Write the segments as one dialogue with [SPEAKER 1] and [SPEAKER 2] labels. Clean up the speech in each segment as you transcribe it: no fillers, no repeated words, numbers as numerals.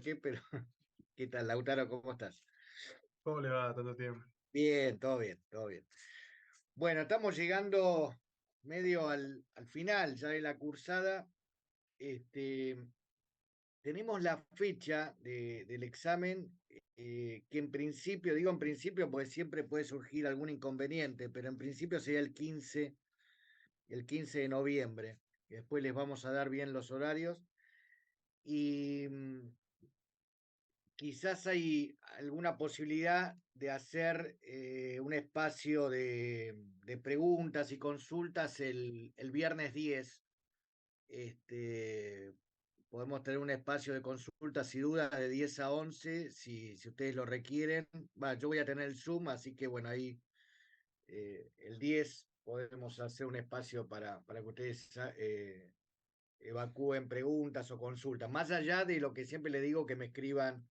[SPEAKER 1] noche, pero ¿qué tal, Lautaro? ¿Cómo estás?
[SPEAKER 2] ¿Cómo le va tanto tiempo?
[SPEAKER 1] Bien, todo bien, todo bien. Bueno, estamos llegando medio al final ya de la cursada. Este, tenemos la fecha del examen, que en principio, digo en principio, porque siempre puede surgir algún inconveniente, pero en principio sería el quince de noviembre. Y después les vamos a dar bien los horarios. Y quizás hay alguna posibilidad de hacer un espacio de preguntas y consultas el viernes 10. Este, podemos tener un espacio de consultas y dudas de 10 a 11 si ustedes lo requieren. Yo voy a tener el Zoom, así que bueno, ahí el 10 podemos hacer un espacio para que ustedes evacúen preguntas o consultas, más allá de lo que siempre le digo que me escriban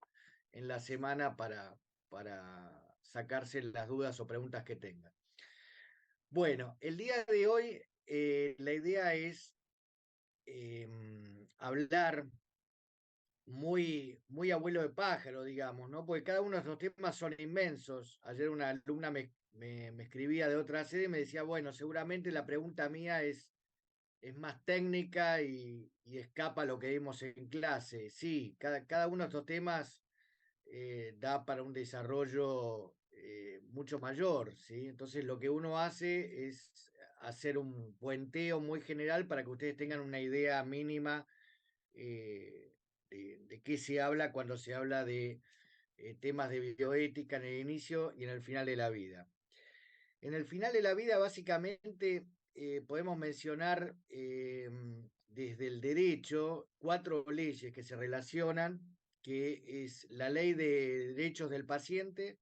[SPEAKER 1] en la semana para sacarse las dudas o preguntas que tengan. Bueno, el día de hoy la idea es eh, hablar muy abuelo de pájaro, digamos, ¿no? Porque cada uno de estos temas son inmensos. Ayer una alumna me escribía de otra sede y me decía, bueno, seguramente la pregunta mía es más técnica y escapa a lo que vimos en clase. Sí, cada uno de estos temas da para un desarrollo mucho mayor, ¿sí? Entonces lo que uno hace es hacer un puenteo muy general para que ustedes tengan una idea mínima eh, de qué se habla cuando se habla de temas de bioética en el inicio y en el final de la vida. En el final de la vida, básicamente, podemos mencionar desde el derecho cuatro leyes que se relacionan, que es la ley de derechos del paciente,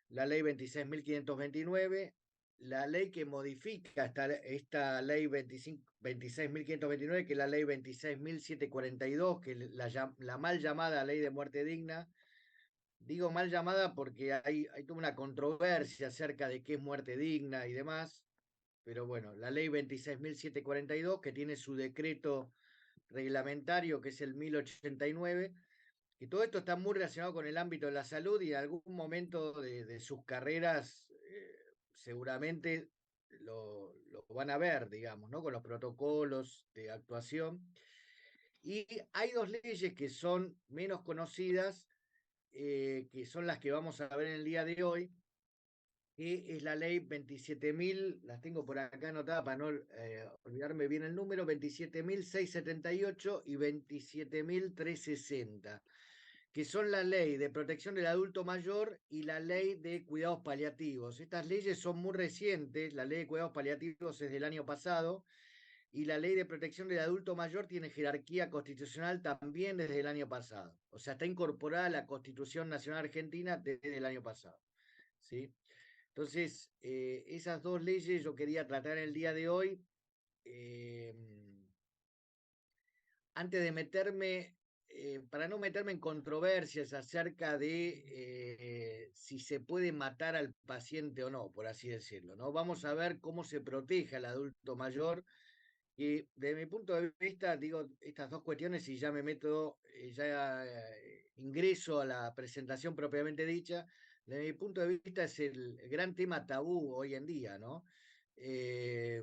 [SPEAKER 1] la ley 26.529, la ley que modifica esta ley 26.529, que es la ley 26.742, que es la mal llamada ley de muerte digna. Digo mal llamada porque hay toda una controversia acerca de qué es muerte digna y demás, pero bueno, la ley 26.742, que tiene su decreto reglamentario, que es el 1089, y todo esto está muy relacionado con el ámbito de la salud y en algún momento de sus carreras seguramente lo van a ver, digamos, ¿no? Con los protocolos de actuación. Y hay dos leyes que son menos conocidas, que son las que vamos a ver en el día de hoy, que es la ley 27.000, las tengo por acá anotadas para no olvidarme bien el número, 27.678 y 27.360, que son la ley de protección del adulto mayor y la ley de cuidados paliativos. Estas leyes son muy recientes, la ley de cuidados paliativos es del año pasado y la ley de protección del adulto mayor tiene jerarquía constitucional también desde el año pasado. O sea, está incorporada a la Constitución Nacional Argentina desde el año pasado. ¿Sí? Entonces, esas dos leyes yo quería tratar el día de hoy. Eh, Antes de meterme, para no meterme en controversias acerca de si se puede matar al paciente o no, por así decirlo, ¿no? Vamos a ver cómo se protege al adulto mayor. Y desde mi punto de vista, digo estas dos cuestiones y ya me meto, ya ingreso a la presentación propiamente dicha. Desde mi punto de vista es el gran tema tabú hoy en día, ¿no? Eh,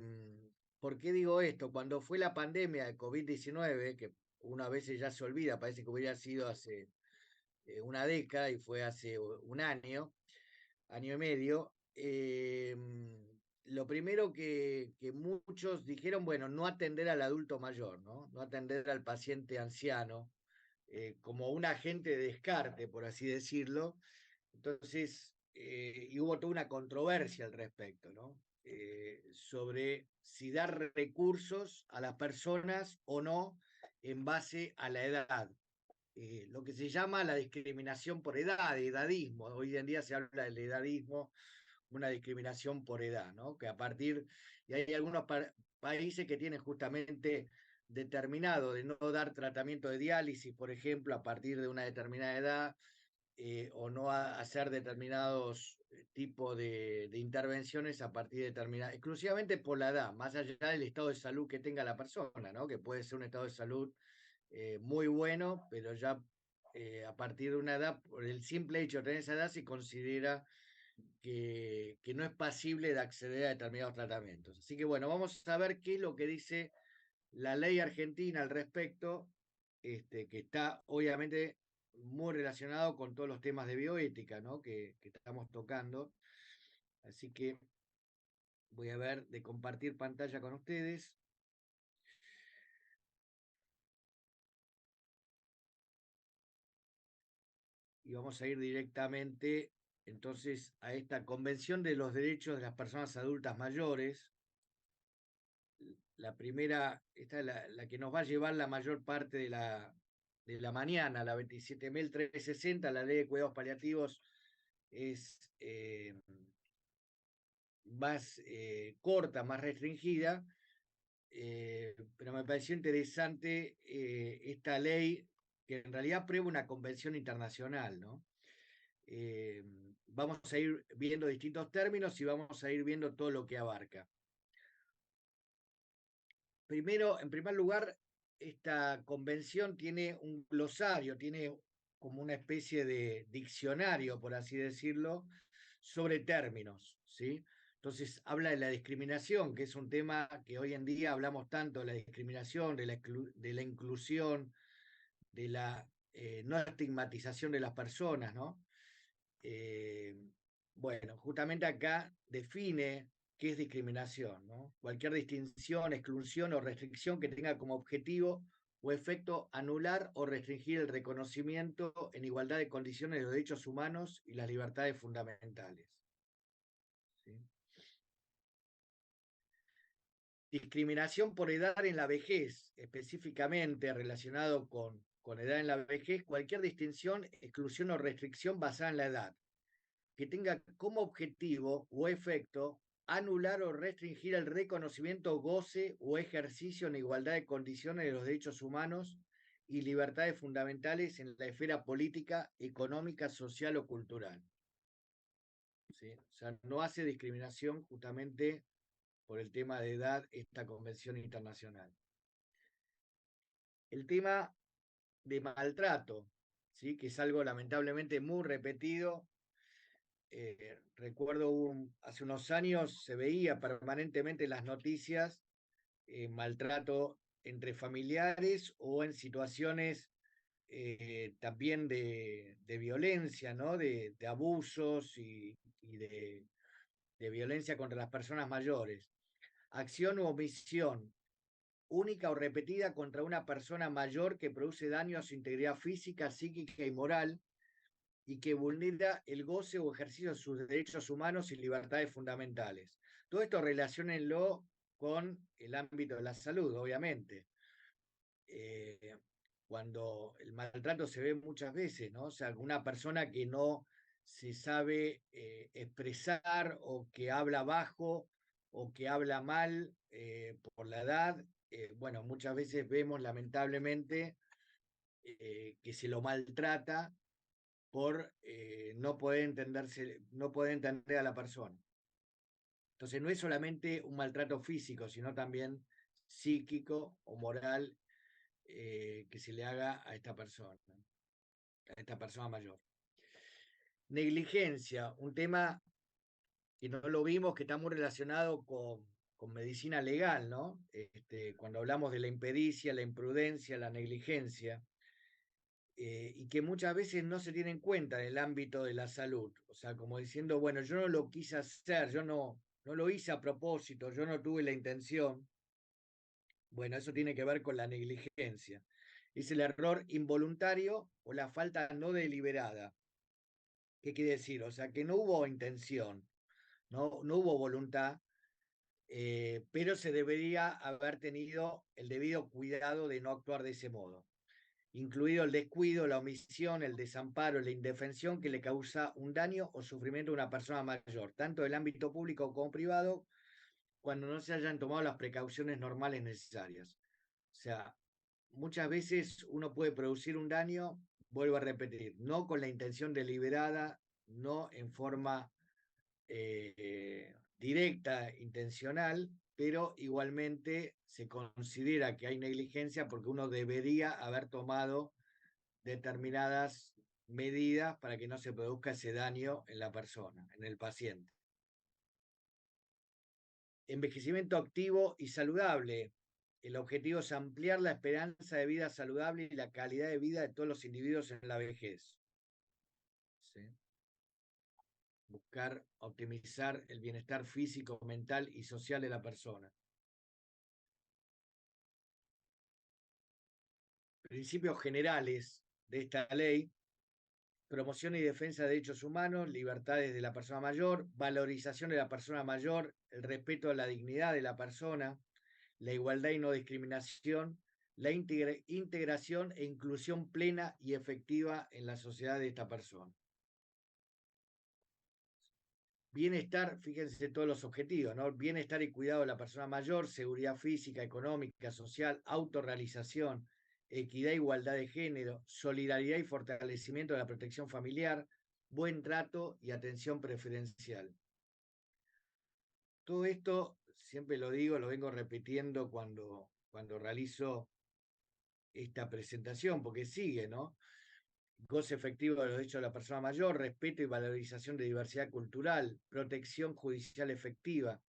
[SPEAKER 1] ¿Por qué digo esto? Cuando fue la pandemia de COVID-19, que una vez ya se olvida, parece que hubiera sido hace una década y fue hace un año y medio, lo primero que muchos dijeron, bueno, no atender al adulto mayor, ¿no? No atender al paciente anciano, como un agente de descarte, por así decirlo. Entonces, y hubo toda una controversia al respecto, ¿no? Sobre si dar recursos a las personas o no en base a la edad. Lo que se llama la discriminación por edad, edadismo. Hoy en día se habla del edadismo, una discriminación por edad, ¿no? Que a partir, y hay algunos países que tienen justamente determinado de no dar tratamiento de diálisis, por ejemplo, a partir de una determinada edad, o no hacer determinados tipos de intervenciones a partir de determinada, exclusivamente por la edad, más allá del estado de salud que tenga la persona, ¿no? Que puede ser un estado de salud muy bueno, pero ya a partir de una edad, por el simple hecho de tener esa edad, se considera que no es pasible de acceder a determinados tratamientos. Así que bueno, vamos a ver qué es lo que dice la ley argentina al respecto, que está obviamente muy relacionado con todos los temas de bioética, ¿no? que estamos tocando. Así que voy a ver de compartir pantalla con ustedes. Y vamos a ir directamente entonces a esta Convención de los Derechos de las Personas Adultas Mayores. La primera, esta es la que nos va a llevar la mayor parte de la mañana, la 27.360, la Ley de Cuidados Paliativos es más corta, más restringida, pero me pareció interesante esta ley que en realidad prueba una convención internacional, ¿no? Vamos a ir viendo distintos términos y vamos a ir viendo todo lo que abarca. Primero, en primer lugar, esta convención tiene un glosario, tiene como una especie de diccionario, por así decirlo, sobre términos, ¿sí? Entonces habla de la discriminación, que es un tema que hoy en día hablamos tanto de la discriminación, de la inclusión, de la no estigmatización de las personas, ¿no? Eh, bueno, justamente acá define qué es discriminación, ¿no? Cualquier distinción, exclusión o restricción que tenga como objetivo o efecto anular o restringir el reconocimiento en igualdad de condiciones de los derechos humanos y las libertades fundamentales. ¿Sí? Discriminación por edad en la vejez, específicamente relacionado con edad en la vejez, cualquier distinción, exclusión o restricción basada en la edad que tenga como objetivo o efecto anular o restringir el reconocimiento, goce o ejercicio en igualdad de condiciones de los derechos humanos y libertades fundamentales en la esfera política, económica, social o cultural. ¿Sí? O sea, no hace discriminación justamente por el tema de edad esta convención internacional. El tema de maltrato, ¿sí? Que es algo lamentablemente muy repetido. Recuerdo hace unos años se veía permanentemente en las noticias maltrato entre familiares o en situaciones también de violencia, ¿no? De abusos y de violencia contra las personas mayores. Acción u omisión única o repetida contra una persona mayor que produce daño a su integridad física, psíquica y moral y que vulnera el goce o ejercicio de sus derechos humanos y libertades fundamentales. Todo esto relaciónenlo con el ámbito de la salud, obviamente. Eh, Cuando el maltrato se ve muchas veces, ¿no? O sea, una persona que no se sabe expresar o que habla bajo o que habla mal por la edad, bueno, muchas veces vemos lamentablemente que se lo maltrata por no poder entender a la persona. Entonces no es solamente un maltrato físico, sino también psíquico o moral que se le haga a esta persona mayor. Negligencia, un tema que no lo vimos, que está muy relacionado con medicina legal, ¿no? Cuando hablamos de la impericia, la imprudencia, la negligencia, y que muchas veces no se tiene en cuenta en el ámbito de la salud. O sea, como diciendo, bueno, yo no lo quise hacer, yo no lo hice a propósito, yo no tuve la intención. Bueno, eso tiene que ver con la negligencia. Es el error involuntario o la falta no deliberada. ¿Qué quiere decir? O sea, que no hubo intención, no hubo voluntad, pero se debería haber tenido el debido cuidado de no actuar de ese modo, incluido el descuido, la omisión, el desamparo, la indefensión que le causa un daño o sufrimiento a una persona mayor, tanto del ámbito público como privado, cuando no se hayan tomado las precauciones normales necesarias. O sea, muchas veces uno puede producir un daño, vuelvo a repetir, no con la intención deliberada, no en forma directa, intencional, pero igualmente se considera que hay negligencia porque uno debería haber tomado determinadas medidas para que no se produzca ese daño en la persona, en el paciente. Envejecimiento activo y saludable. El objetivo es ampliar la esperanza de vida saludable y la calidad de vida de todos los individuos en la vejez. ¿Sí? Buscar optimizar el bienestar físico, mental y social de la persona. Principios generales de esta ley: promoción y defensa de derechos humanos, libertades de la persona mayor, valorización de la persona mayor, el respeto a la dignidad de la persona, la igualdad y no discriminación, la integración e inclusión plena y efectiva en la sociedad de esta persona. Bienestar, fíjense todos los objetivos, ¿no? Bienestar y cuidado de la persona mayor, seguridad física, económica, social, autorrealización, equidad e igualdad de género, solidaridad y fortalecimiento de la protección familiar, buen trato y atención preferencial. Todo esto, siempre lo digo, lo vengo repitiendo cuando realizo esta presentación, porque sigue, ¿no? Goce efectivo de los derechos de la persona mayor, respeto y valorización de diversidad cultural, protección judicial efectiva,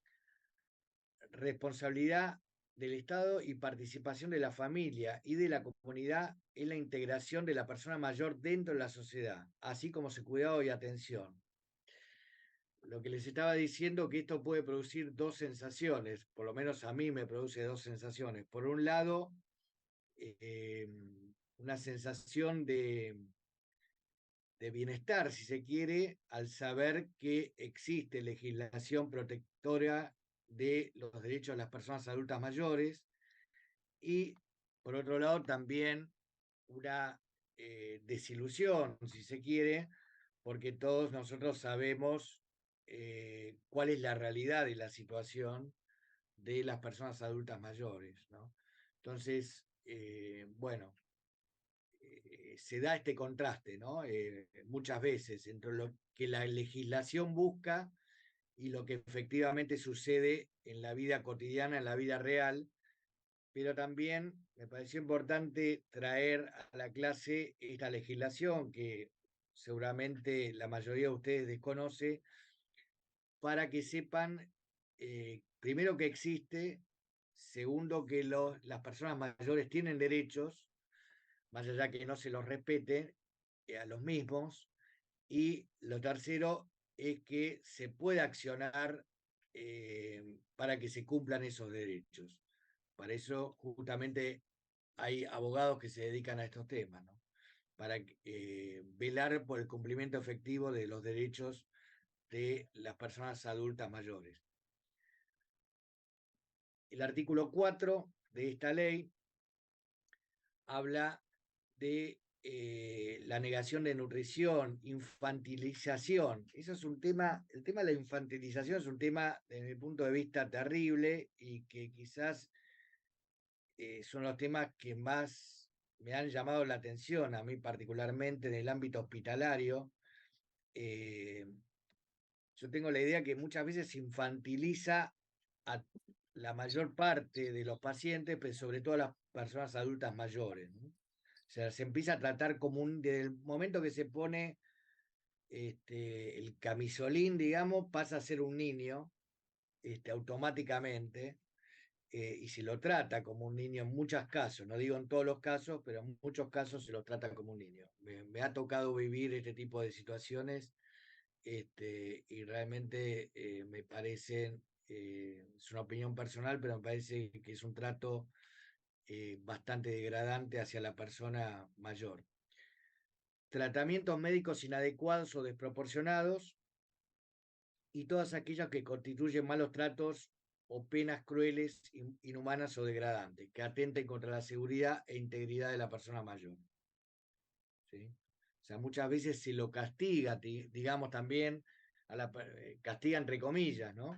[SPEAKER 1] responsabilidad del Estado y participación de la familia y de la comunidad en la integración de la persona mayor dentro de la sociedad, así como su cuidado y atención. Lo que les estaba diciendo, que esto puede producir dos sensaciones, por lo menos a mí me produce dos sensaciones. Por un lado, una sensación de bienestar, si se quiere, al saber que existe legislación protectora de los derechos de las personas adultas mayores, y por otro lado también una desilusión, si se quiere, porque todos nosotros sabemos cuál es la realidad de la situación de las personas adultas mayores, ¿no? Entonces, bueno, se da este contraste, ¿no? Muchas veces entre lo que la legislación busca y lo que efectivamente sucede en la vida cotidiana, en la vida real, pero también me pareció importante traer a la clase esta legislación que seguramente la mayoría de ustedes desconoce, para que sepan, primero, que existe; segundo, que las personas mayores tienen derechos, más allá que no se los respete a los mismos; y lo tercero es que se puede accionar para que se cumplan esos derechos. Para eso justamente hay abogados que se dedican a estos temas, ¿no? Para velar por el cumplimiento efectivo de los derechos de las personas adultas mayores. El artículo 4 de esta ley habla de la negación de nutrición, infantilización. Eso es un tema, el tema de la infantilización es un tema, desde mi punto de vista, terrible, y que quizás son los temas que más me han llamado la atención, a mí particularmente en el ámbito hospitalario. Yo tengo la idea que muchas veces se infantiliza a la mayor parte de los pacientes, pero sobre todo a las personas adultas mayores, ¿no? O sea, se empieza a tratar como desde el momento que se pone el camisolín, digamos, pasa a ser un niño automáticamente, y se lo trata como un niño en muchos casos, no digo en todos los casos, pero en muchos casos se lo trata como un niño. Me ha tocado vivir este tipo de situaciones, y realmente me parecen, es una opinión personal, pero me parece que es un trato bastante degradante hacia la persona mayor. Tratamientos médicos inadecuados o desproporcionados, y todas aquellas que constituyen malos tratos o penas crueles, inhumanas o degradantes, que atenten contra la seguridad e integridad de la persona mayor. ¿Sí? O sea, muchas veces se lo castiga, digamos, también, castiga entre comillas, ¿no?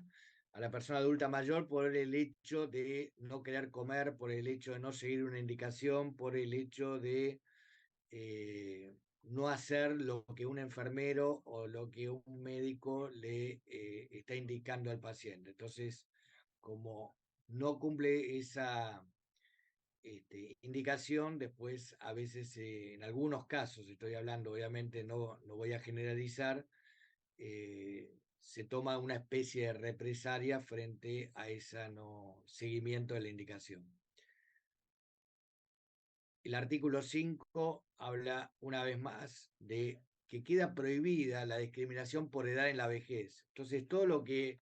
[SPEAKER 1] A la persona adulta mayor por el hecho de no querer comer, por el hecho de no seguir una indicación, por el hecho de no hacer lo que un enfermero o lo que un médico le está indicando al paciente. Entonces, como no cumple indicación, después a veces, en algunos casos, estoy hablando, obviamente no voy a generalizar, se toma una especie de represalia frente a ese no seguimiento de la indicación. El artículo 5 habla una vez más de que queda prohibida la discriminación por edad en la vejez. Entonces, todo lo que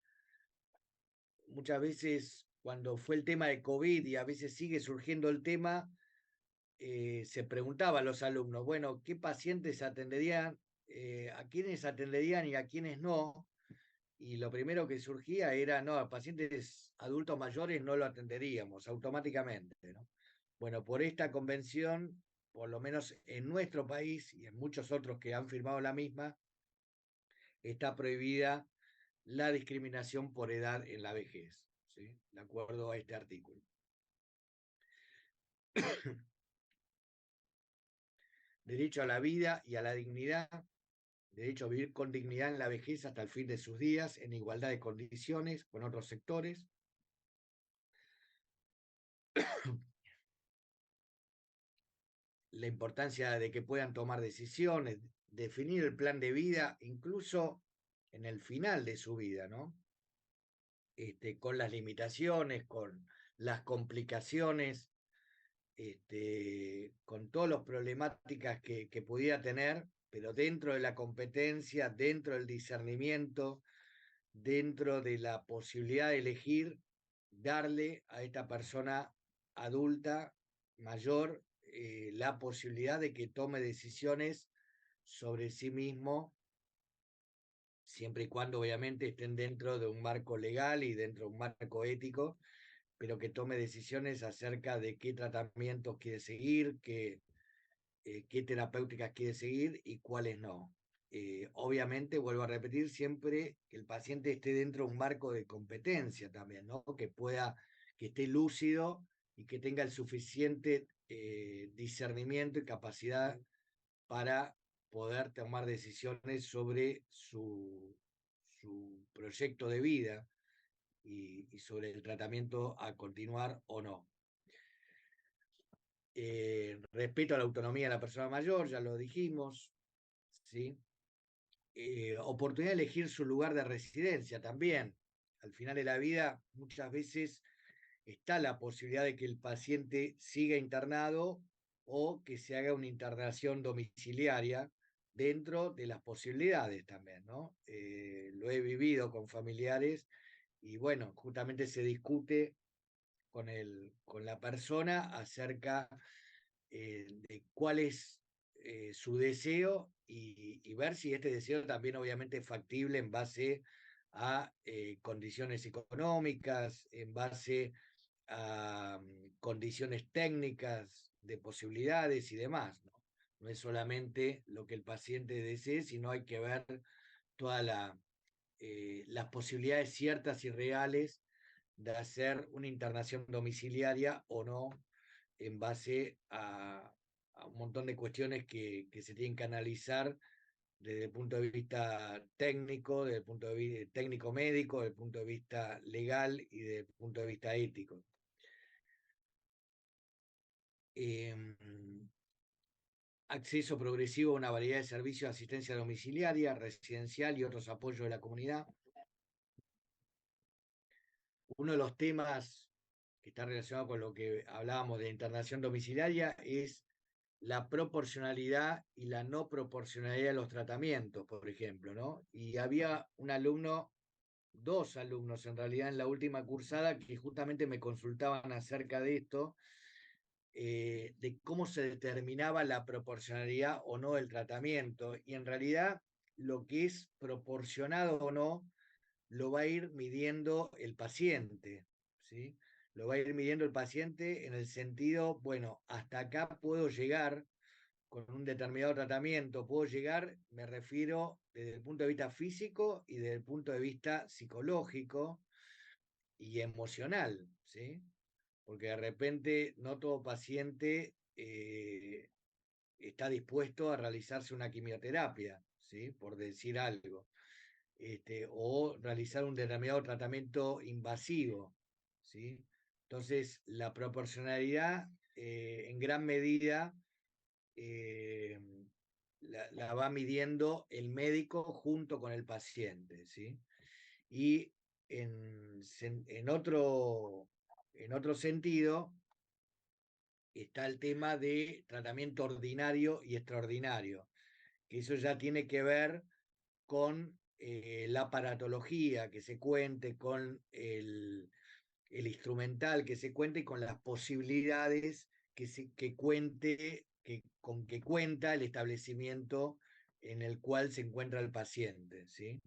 [SPEAKER 1] muchas veces, cuando fue el tema de COVID y a veces sigue surgiendo el tema, se preguntaba a los alumnos, bueno, ¿qué pacientes atenderían? ¿A quiénes atenderían y a quiénes no? Y lo primero que surgía era, no, a pacientes adultos mayores no lo atenderíamos automáticamente, ¿no? Bueno, por esta convención, por lo menos en nuestro país y en muchos otros que han firmado la misma, está prohibida la discriminación por edad en la vejez, ¿sí? De acuerdo a este artículo. Derecho a la vida y a la dignidad, derecho a vivir con dignidad en la vejez hasta el fin de sus días, en igualdad de condiciones con otros sectores. La importancia de que puedan tomar decisiones, definir el plan de vida, incluso en el final de su vida, ¿no? Con las limitaciones, con las complicaciones, con todas las problemáticas que pudiera tener, pero dentro de la competencia, dentro del discernimiento, dentro de la posibilidad de elegir, darle a esta persona adulta, mayor, la posibilidad de que tome decisiones sobre sí mismo, siempre y cuando obviamente estén dentro de un marco legal y dentro de un marco ético, pero que tome decisiones acerca de qué tratamientos quiere seguir, qué terapéuticas quiere seguir y cuáles no. Obviamente, vuelvo a repetir, siempre que el paciente esté dentro de un marco de competencia también, ¿no? Que esté lúcido y que tenga el suficiente discernimiento y capacidad para poder tomar decisiones sobre su proyecto de vida y sobre el tratamiento a continuar o no. Respeto a la autonomía de la persona mayor, ya lo dijimos, ¿sí? Oportunidad de elegir su lugar de residencia también. Al final de la vida, muchas veces está la posibilidad de que el paciente siga internado o que se haga una internación domiciliaria dentro de las posibilidades también, ¿no? Lo he vivido con familiares y bueno, justamente se discute con la persona acerca de cuál es su deseo y ver si este deseo también obviamente es factible en base a condiciones económicas, en base a condiciones técnicas de posibilidades y demás, ¿no? No es solamente lo que el paciente desee, sino hay que ver todas las posibilidades ciertas y reales de hacer una internación domiciliaria o no en base a un montón de cuestiones que se tienen que analizar desde el punto de vista técnico, desde el punto de vista técnico médico, desde el punto de vista legal y desde el punto de vista ético. Acceso progresivo a una variedad de servicios de asistencia domiciliaria, residencial y otros apoyos de la comunidad. Uno de los temas que está relacionado con lo que hablábamos de internación domiciliaria es la proporcionalidad y la no proporcionalidad de los tratamientos, por ejemplo, ¿no? Y había un alumno, dos alumnos en realidad en la última cursada que justamente me consultaban acerca de esto, de cómo se determinaba la proporcionalidad o no del tratamiento. Y en realidad lo que es proporcionado o no lo va a ir midiendo el paciente, ¿sí? Lo va a ir midiendo el paciente en el sentido, bueno, hasta acá puedo llegar con un determinado tratamiento, puedo llegar, me refiero desde el punto de vista físico y desde el punto de vista psicológico y emocional, ¿sí? Porque de repente no todo paciente está dispuesto a realizarse una quimioterapia, ¿sí? Por decir algo. O realizar un determinado tratamiento invasivo, ¿sí? Entonces, la proporcionalidad en gran medida la va midiendo el médico junto con el paciente, ¿sí? Y en otro sentido está el tema de tratamiento ordinario y extraordinario, que eso ya tiene que ver con la aparatología, que se cuente con el instrumental, que se cuente con las posibilidades con que cuenta el establecimiento en el cual se encuentra el paciente, ¿sí?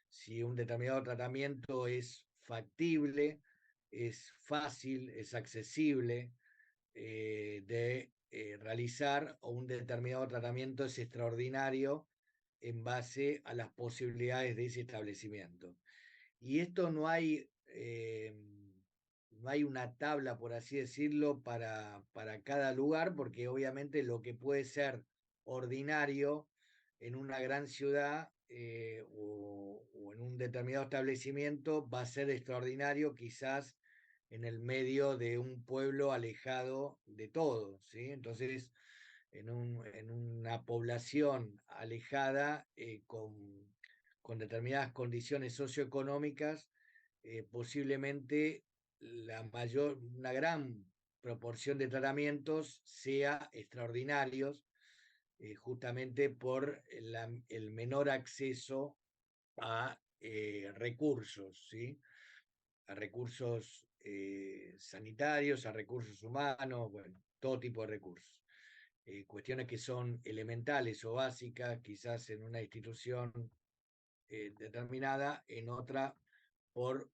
[SPEAKER 1] Si un determinado tratamiento es factible, es fácil, es accesible de realizar, o un determinado tratamiento es extraordinario en base a las posibilidades de ese establecimiento. Y esto no hay una tabla, por así decirlo, para cada lugar, porque obviamente lo que puede ser ordinario en una gran ciudad o en un determinado establecimiento va a ser extraordinario quizás en el medio de un pueblo alejado de todo, ¿sí? Entonces, en una población alejada con determinadas condiciones socioeconómicas, posiblemente una gran proporción de tratamientos sea extraordinarios, justamente por el menor acceso a recursos, ¿sí? A recursos sanitarios, a recursos humanos, bueno, todo tipo de recursos. Cuestiones que son elementales o básicas, quizás en una institución determinada, en otra, por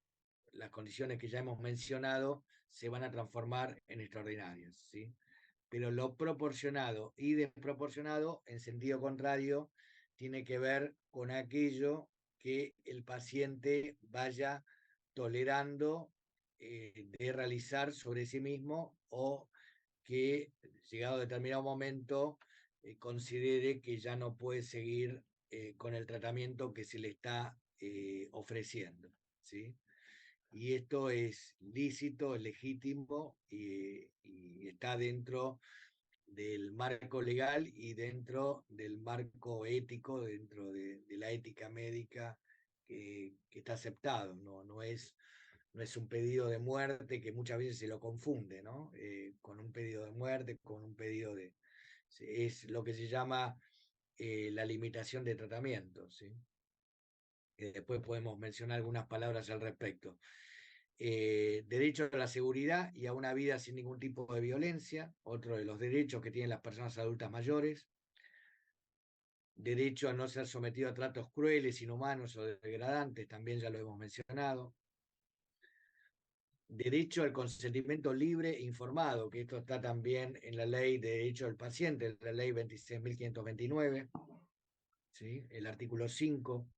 [SPEAKER 1] las condiciones que ya hemos mencionado, se van a transformar en extraordinarias, ¿sí? Pero lo proporcionado y desproporcionado, en sentido contrario, tiene que ver con aquello que el paciente vaya tolerando de realizar sobre sí mismo, o que, llegado a determinado momento, considere que ya no puede seguir con el tratamiento que se le está ofreciendo, ¿sí? Y esto es lícito, es legítimo y está dentro del marco legal y dentro del marco ético, dentro de la ética médica que está aceptado. No es un pedido de muerte, que muchas veces se lo confunde, ¿no? Con un pedido de muerte, con un pedido de... Es lo que se llama la limitación de tratamiento, ¿sí? Después podemos mencionar algunas palabras al respecto. Derecho a la seguridad y a una vida sin ningún tipo de violencia, otro de los derechos que tienen las personas adultas mayores. Derecho a no ser sometido a tratos crueles, inhumanos o degradantes, también ya lo hemos mencionado. Derecho al consentimiento libre e informado, que esto está también en la ley de derecho del paciente, la ley 26.529, ¿sí? El artículo 5.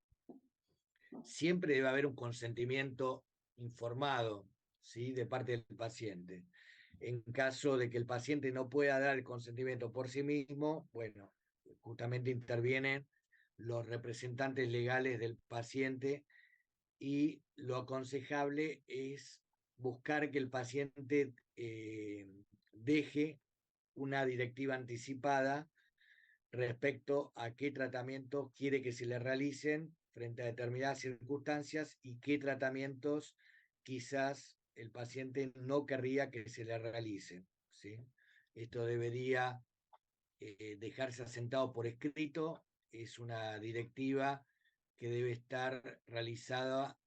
[SPEAKER 1] Siempre debe haber un consentimiento informado, ¿sí? De parte del paciente. En caso de que el paciente no pueda dar el consentimiento por sí mismo, bueno, justamente intervienen los representantes legales del paciente, y lo aconsejable es buscar que el paciente deje una directiva anticipada respecto a qué tratamientos quiere que se le realicen frente a determinadas circunstancias y qué tratamientos quizás el paciente no querría que se le realicen, ¿sí? Esto debería dejarse asentado por escrito. Es una directiva que debe estar realizada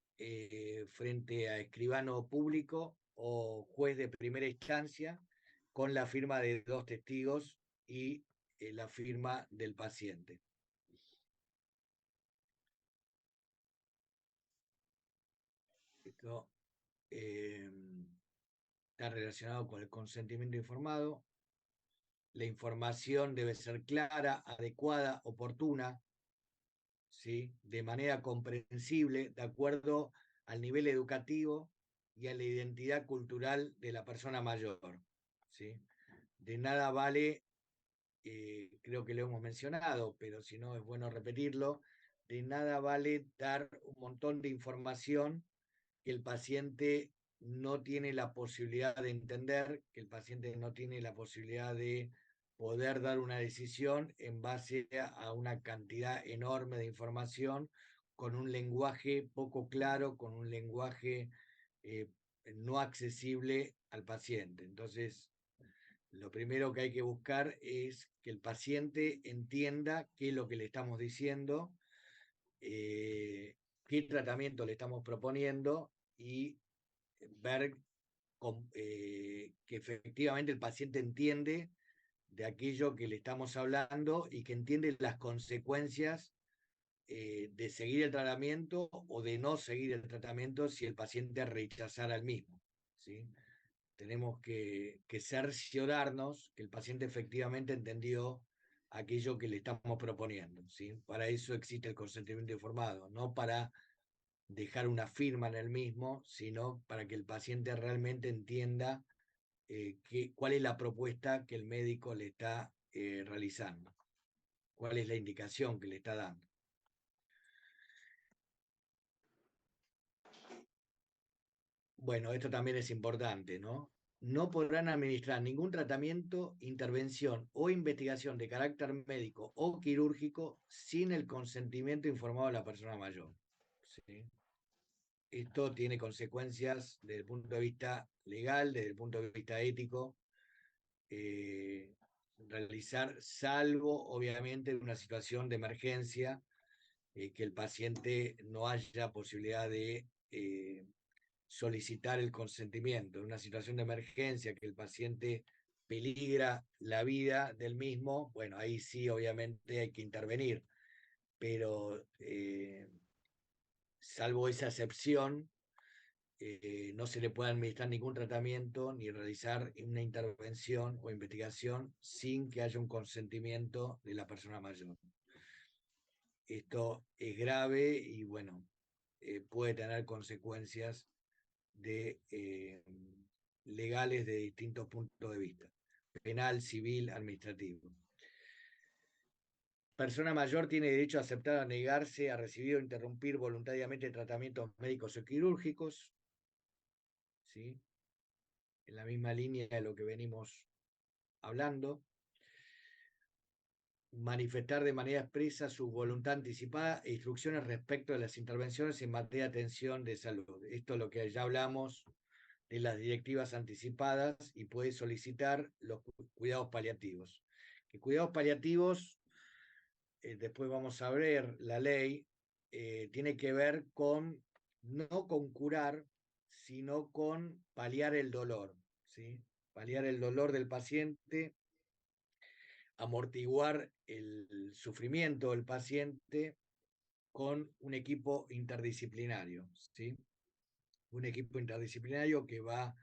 [SPEAKER 1] frente a escribano público o juez de primera instancia, con la firma de 2 testigos y la firma del paciente. Esto está relacionado con el consentimiento informado. La información debe ser clara, adecuada, oportuna, ¿sí? De manera comprensible, de acuerdo al nivel educativo y a la identidad cultural de la persona mayor, ¿sí? De nada vale, creo que lo hemos mencionado, pero si no es bueno repetirlo, de nada vale dar un montón de información que el paciente no tiene la posibilidad de entender, que el paciente no tiene la posibilidad de poder dar una decisión en base a una cantidad enorme de información, con un lenguaje poco claro, con un lenguaje eh, no accesible al paciente. Entonces, lo primero que hay que buscar es que el paciente entienda qué es lo que le estamos diciendo, qué tratamiento le estamos proponiendo y ver que efectivamente el paciente entiende de aquello que le estamos hablando y que entiende las consecuencias de seguir el tratamiento o de no seguir el tratamiento si el paciente rechazara el mismo, ¿sí? Tenemos que cerciorarnos que el paciente efectivamente entendió aquello que le estamos proponiendo, ¿sí? Para eso existe el consentimiento informado, no para dejar una firma en el mismo, sino para que el paciente realmente entienda cuál es la propuesta que el médico le está realizando, cuál es la indicación que le está dando. Bueno, esto también es importante, ¿no? No podrán administrar ningún tratamiento, intervención o investigación de carácter médico o quirúrgico sin el consentimiento informado de la persona mayor, ¿sí? Esto tiene consecuencias desde el punto de vista legal, desde el punto de vista ético, eh, realizar, salvo obviamente una situación de emergencia, que el paciente no haya posibilidad de solicitar el consentimiento. En una situación de emergencia que el paciente peligra la vida del mismo, bueno, ahí sí obviamente hay que intervenir, pero salvo esa excepción, no se le puede administrar ningún tratamiento ni realizar una intervención o investigación sin que haya un consentimiento de la persona mayor. Esto es grave y bueno, puede tener consecuencias legales de distintos puntos de vista: penal, civil, administrativo. Persona mayor tiene derecho a aceptar o negarse a recibir o interrumpir voluntariamente tratamientos médicos o quirúrgicos, ¿sí? En la misma línea de lo que venimos hablando. Manifestar de manera expresa su voluntad anticipada e instrucciones respecto de las intervenciones en materia de atención de salud. Esto es lo que ya hablamos de las directivas anticipadas, y puede solicitar los cuidados paliativos. Que cuidados paliativos, después vamos a ver la ley, tiene que ver con, no con curar, sino con paliar el dolor, ¿sí? Paliar el dolor del paciente, amortiguar el sufrimiento del paciente con un equipo interdisciplinario, ¿sí? Un equipo interdisciplinario que va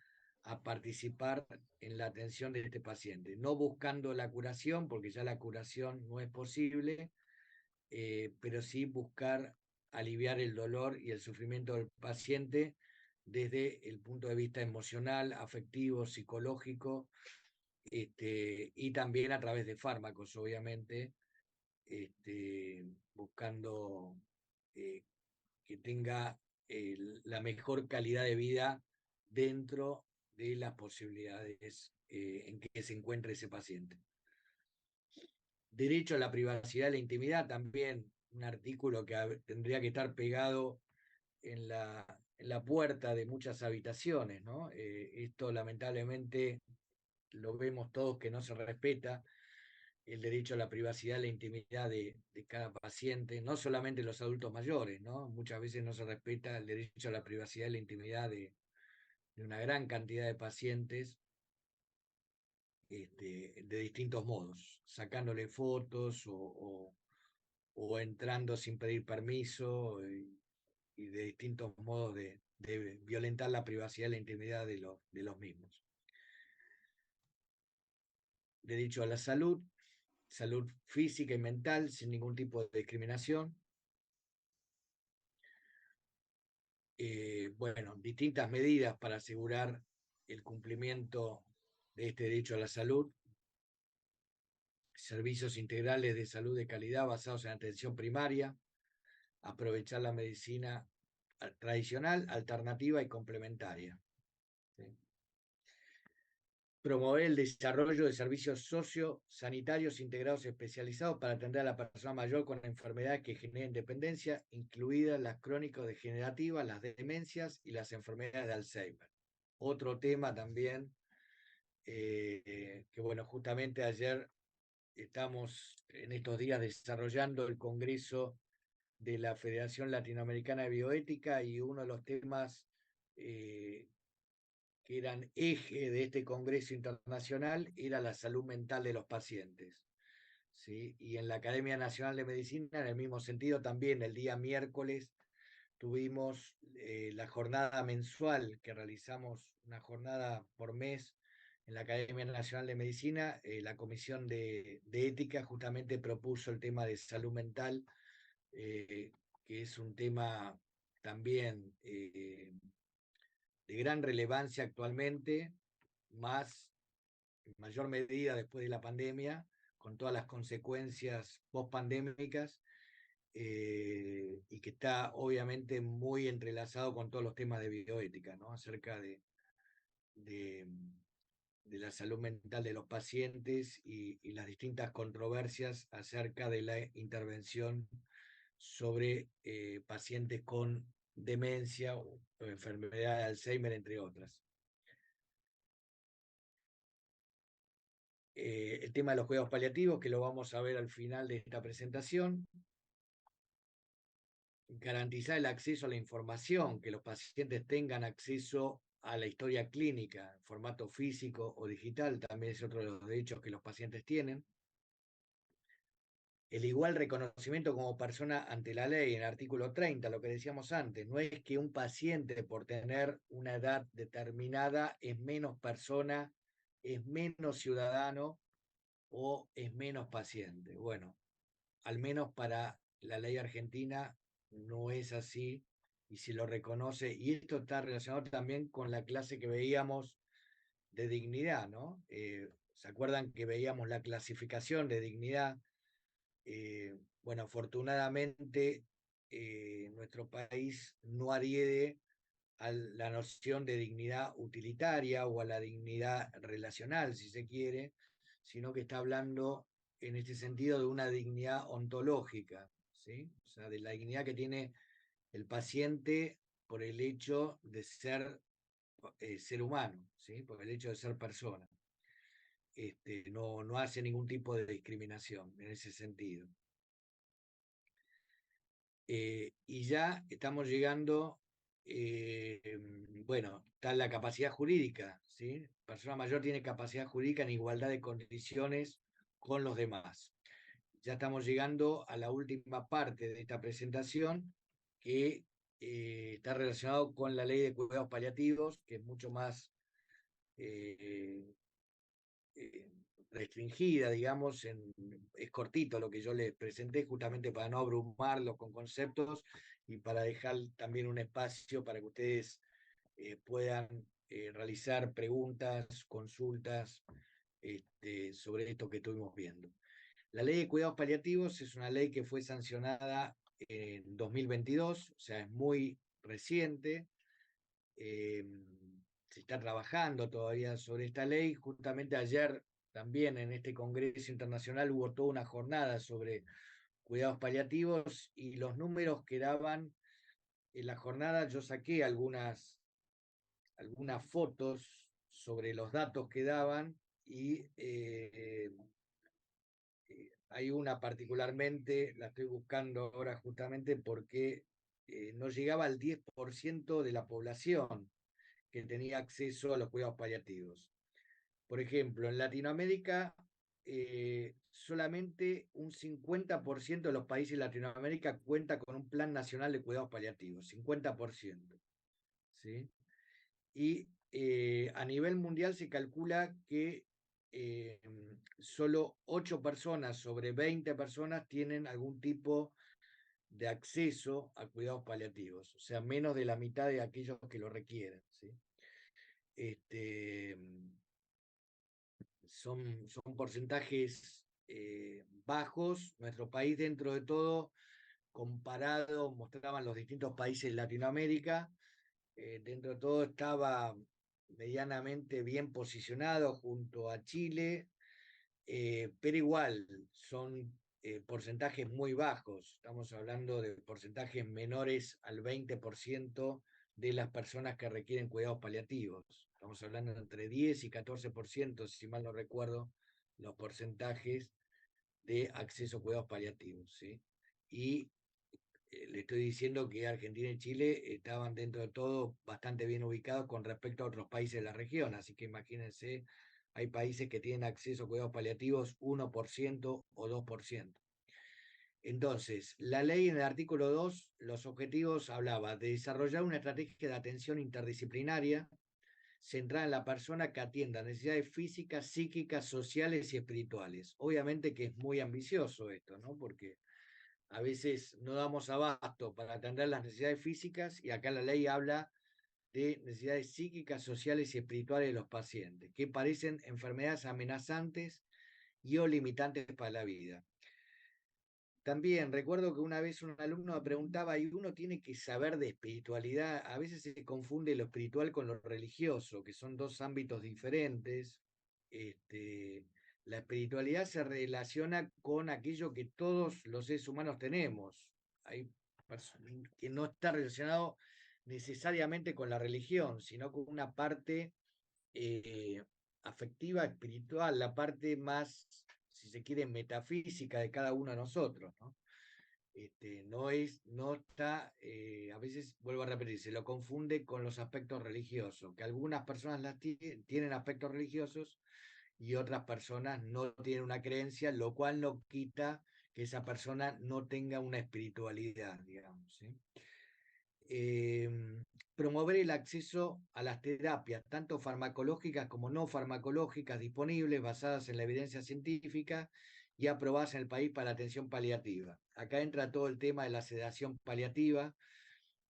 [SPEAKER 1] a participar en la atención de este paciente, no buscando la curación, porque ya la curación no es posible, pero sí buscar aliviar el dolor y el sufrimiento del paciente desde el punto de vista emocional, afectivo, psicológico, y también a través de fármacos, obviamente, buscando que tenga la mejor calidad de vida dentro de las posibilidades en que se encuentre ese paciente. Derecho a la privacidad y la intimidad, también un artículo que tendría que estar pegado en la puerta de muchas habitaciones, ¿no? Esto lamentablemente lo vemos todos que no se respeta, el derecho a la privacidad y la intimidad de cada paciente, no solamente los adultos mayores, ¿no? Muchas veces no se respeta el derecho a la privacidad y la intimidad de una gran cantidad de pacientes, de distintos modos, sacándole fotos o entrando sin pedir permiso, y de distintos modos de violentar la privacidad y la intimidad de los mismos. Derecho a la salud, salud física y mental sin ningún tipo de discriminación. Bueno, distintas medidas para asegurar el cumplimiento de este derecho a la salud: servicios integrales de salud de calidad basados en atención primaria, aprovechar la medicina tradicional, alternativa y complementaria. ¿sí? Promover el desarrollo de servicios sociosanitarios integrados especializados para atender a la persona mayor con enfermedades que generen dependencia, incluidas las crónico-degenerativas, las demencias y las enfermedades de Alzheimer. Otro tema también, que bueno, justamente ayer estamos en estos días desarrollando el Congreso de la Federación Latinoamericana de Bioética, y uno de los temas que eran eje de este Congreso Internacional era la salud mental de los pacientes. ¿Sí? Y en la Academia Nacional de Medicina, en el mismo sentido, también el día miércoles tuvimos la jornada mensual, que realizamos una jornada por mes en la Academia Nacional de Medicina. La Comisión de Ética justamente propuso el tema de salud mental, que es un tema también de gran relevancia actualmente, más en mayor medida después de la pandemia, con todas las consecuencias post-pandémicas, y que está obviamente muy entrelazado con todos los temas de bioética, ¿no? Acerca de, de la salud mental de los pacientes y las distintas controversias acerca de la intervención sobre pacientes con demencia o enfermedad de Alzheimer, entre otras. El tema de los cuidados paliativos, que lo vamos a ver al final de esta presentación. Garantizar el acceso a la información, que los pacientes tengan acceso a la historia clínica en formato físico o digital, también es otro de los derechos que los pacientes tienen. El igual reconocimiento como persona ante la ley, en el artículo 30, lo que decíamos antes, no es que un paciente por tener una edad determinada es menos persona, es menos ciudadano o es menos paciente. Bueno, al menos para la ley argentina no es así, y se lo reconoce, y esto está relacionado también con la clase que veíamos de dignidad, ¿no? ¿Se acuerdan que veíamos la clasificación de dignidad? Bueno, afortunadamente nuestro país no adhiere a la noción de dignidad utilitaria o a la dignidad relacional, si se quiere, sino que está hablando en este sentido de una dignidad ontológica, ¿sí? O sea, de la dignidad que tiene el paciente por el hecho de ser ser humano, ¿sí? Por el hecho de ser persona. No hace ningún tipo de discriminación en ese sentido. Y ya estamos llegando, bueno, está la capacidad jurídica, ¿sí? Persona mayor tiene capacidad jurídica en igualdad de condiciones con los demás. Ya estamos llegando a la última parte de esta presentación, que está relacionado con la ley de cuidados paliativos, que es mucho más eh, eh, restringida, digamos, es cortito lo que yo les presenté, justamente para no abrumarlos con conceptos y para dejar también un espacio para que ustedes puedan realizar preguntas, consultas sobre esto que estuvimos viendo. La ley de cuidados paliativos es una ley que fue sancionada en 2022, o sea, es muy reciente. Se está trabajando todavía sobre esta ley. Justamente ayer también en este Congreso Internacional hubo toda una jornada sobre cuidados paliativos, y los números que daban en la jornada, yo saqué algunas fotos sobre los datos que daban, y hay una particularmente, la estoy buscando ahora justamente porque no llegaba al 10% de la población que tenía acceso a los cuidados paliativos. Por ejemplo, en Latinoamérica, solamente un 50% de los países de Latinoamérica cuenta con un plan nacional de cuidados paliativos, 50%. ¿Sí? Y a nivel mundial se calcula que eh, solo 8 personas sobre 20 personas tienen algún tipo de acceso a cuidados paliativos, o sea, menos de la mitad de aquellos que lo requieren. ¿Sí? Son porcentajes bajos. Nuestro país, dentro de todo, comparado, mostraban los distintos países de Latinoamérica, dentro de todo estaba medianamente bien posicionado junto a Chile, pero igual son porcentajes muy bajos. Estamos hablando de porcentajes menores al 20% de las personas que requieren cuidados paliativos. Estamos hablando de entre 10 y 14%, si mal no recuerdo, los porcentajes de acceso a cuidados paliativos, ¿sí? Y le estoy diciendo que Argentina y Chile estaban dentro de todo bastante bien ubicados con respecto a otros países de la región, así que imagínense, hay países que tienen acceso a cuidados paliativos 1% o 2%. Entonces, la ley en el artículo 2, los objetivos hablaba de desarrollar una estrategia de atención interdisciplinaria centrada en la persona que atienda necesidades físicas, psíquicas, sociales y espirituales. Obviamente que es muy ambicioso esto, ¿no? Porque a veces no damos abasto para atender las necesidades físicas y acá la ley habla de necesidades psíquicas, sociales y espirituales de los pacientes, que parecen enfermedades amenazantes y o limitantes para la vida. También recuerdo que una vez un alumno me preguntaba, ¿y uno tiene que saber de espiritualidad? A veces se confunde lo espiritual con lo religioso, que son dos ámbitos diferentes. La espiritualidad se relaciona con aquello que todos los seres humanos tenemos. Hay que no está relacionado necesariamente con la religión, sino con una parte eh, afectiva, espiritual, la parte más, si se quiere, metafísica de cada uno de nosotros, ¿no? No está, a veces, vuelvo a repetir, se lo confunde con los aspectos religiosos, que algunas personas tienen aspectos religiosos y otras personas no tienen una creencia, lo cual no quita que esa persona no tenga una espiritualidad, digamos, ¿sí? eh, Promover el acceso a las terapias, tanto farmacológicas como no farmacológicas, disponibles, basadas en la evidencia científica y aprobadas en el país para la atención paliativa. Acá entra todo el tema de la sedación paliativa,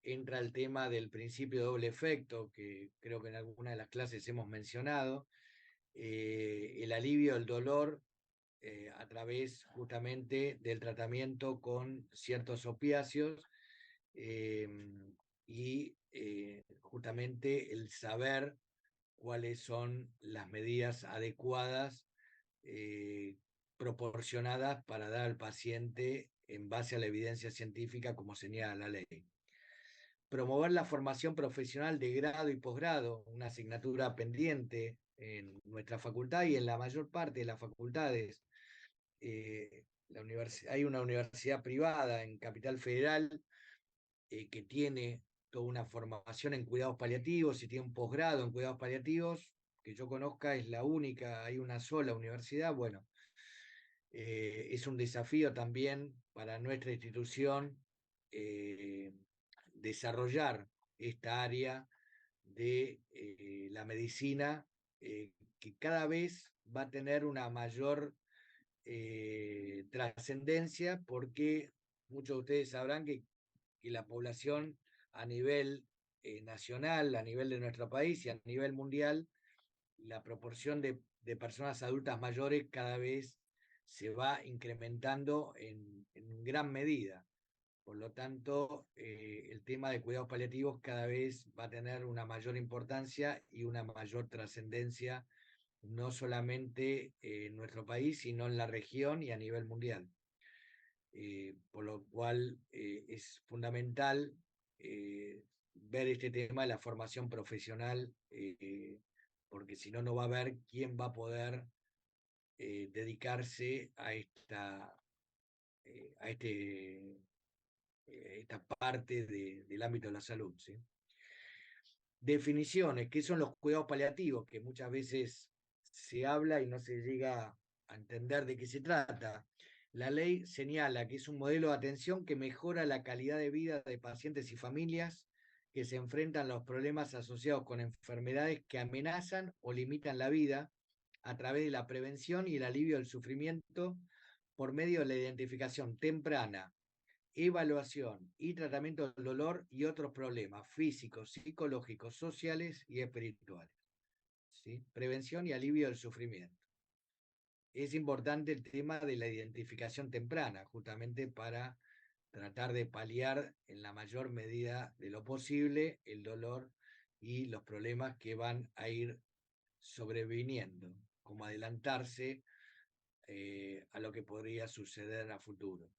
[SPEAKER 1] entra el tema del principio de doble efecto, que creo que en alguna de las clases hemos mencionado, el alivio del dolor a través justamente del tratamiento con ciertos opiáceos, eh, y justamente el saber cuáles son las medidas adecuadas, eh, proporcionadas para dar al paciente en base a la evidencia científica como señala la ley. Promover la formación profesional de grado y posgrado, una asignatura pendiente en nuestra facultad y en la mayor parte de las facultades. Hay una universidad privada en Capital Federal que tiene toda una formación en cuidados paliativos y tiene un posgrado en cuidados paliativos, que yo conozca es la única, hay una sola universidad. Bueno, es un desafío también para nuestra institución eh, desarrollar esta área de la medicina, que cada vez va a tener una mayor trascendencia, porque muchos de ustedes sabrán que la población a nivel nacional, a nivel de nuestro país y a nivel mundial, la proporción de personas adultas mayores cada vez se va incrementando en gran medida. Por lo tanto, el tema de cuidados paliativos cada vez va a tener una mayor importancia y una mayor trascendencia, no solamente en nuestro país, sino en la región y a nivel mundial. Por lo cual es fundamental ver este tema de la formación profesional, porque si no, no va a haber quién va a poder dedicarse a a esta parte del ámbito de la salud, ¿sí? Definiciones, ¿qué son los cuidados paliativos? Que muchas veces se habla y no se llega a entender de qué se trata. La ley señala que es un modelo de atención que mejora la calidad de vida de pacientes y familias que se enfrentan a los problemas asociados con enfermedades que amenazan o limitan la vida a través de la prevención y el alivio del sufrimiento por medio de la identificación temprana, evaluación y tratamiento del dolor y otros problemas físicos, psicológicos, sociales y espirituales. ¿Sí? Prevención y alivio del sufrimiento. Es importante el tema de la identificación temprana, justamente para tratar de paliar en la mayor medida de lo posible el dolor y los problemas que van a ir sobreviniendo, como adelantarse a lo que podría suceder a futuro.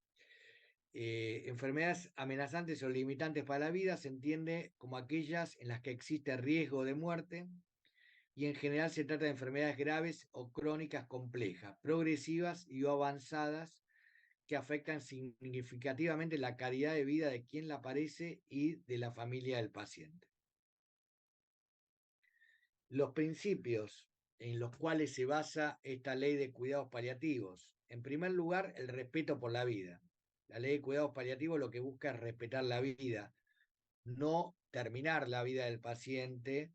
[SPEAKER 1] Enfermedades amenazantes o limitantes para la vida se entiende como aquellas en las que existe riesgo de muerte, y en general se trata de enfermedades graves o crónicas complejas, progresivas y o avanzadas, que afectan significativamente la calidad de vida de quien la padece y de la familia del paciente. Los principios en los cuales se basa esta ley de cuidados paliativos. En primer lugar, el respeto por la vida. La ley de cuidados paliativos lo que busca es respetar la vida, no terminar la vida del paciente,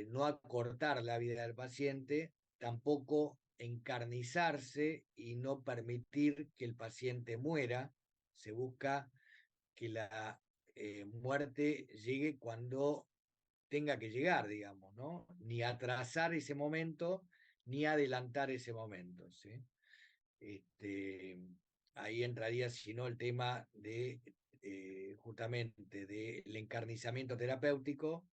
[SPEAKER 1] no acortar la vida del paciente, tampoco encarnizarse y no permitir que el paciente muera. Se busca que la muerte llegue cuando tenga que llegar, digamos, ¿no? Ni atrasar ese momento, ni adelantar ese momento, ¿sí? Ahí entraría, si no, el tema de justamente del encarnizamiento terapéutico,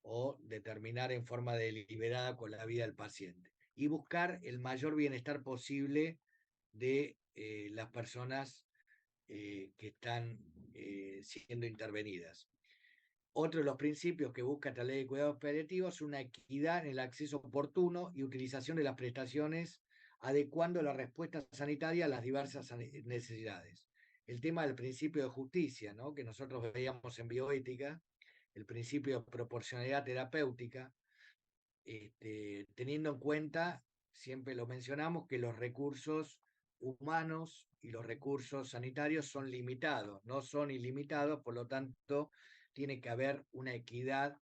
[SPEAKER 1] o de terminar en forma deliberada con la vida del paciente. Y buscar el mayor bienestar posible de las personas que están siendo intervenidas. Otro de los principios que busca esta ley de cuidados paliativos es una equidad en el acceso oportuno y utilización de las prestaciones, adecuando la respuesta sanitaria a las diversas necesidades. El tema del principio de justicia, ¿no?, que nosotros veíamos en bioética, el principio de proporcionalidad terapéutica, teniendo en cuenta, siempre lo mencionamos, que los recursos humanos y los recursos sanitarios son limitados, no son ilimitados, por lo tanto, tiene que haber una equidad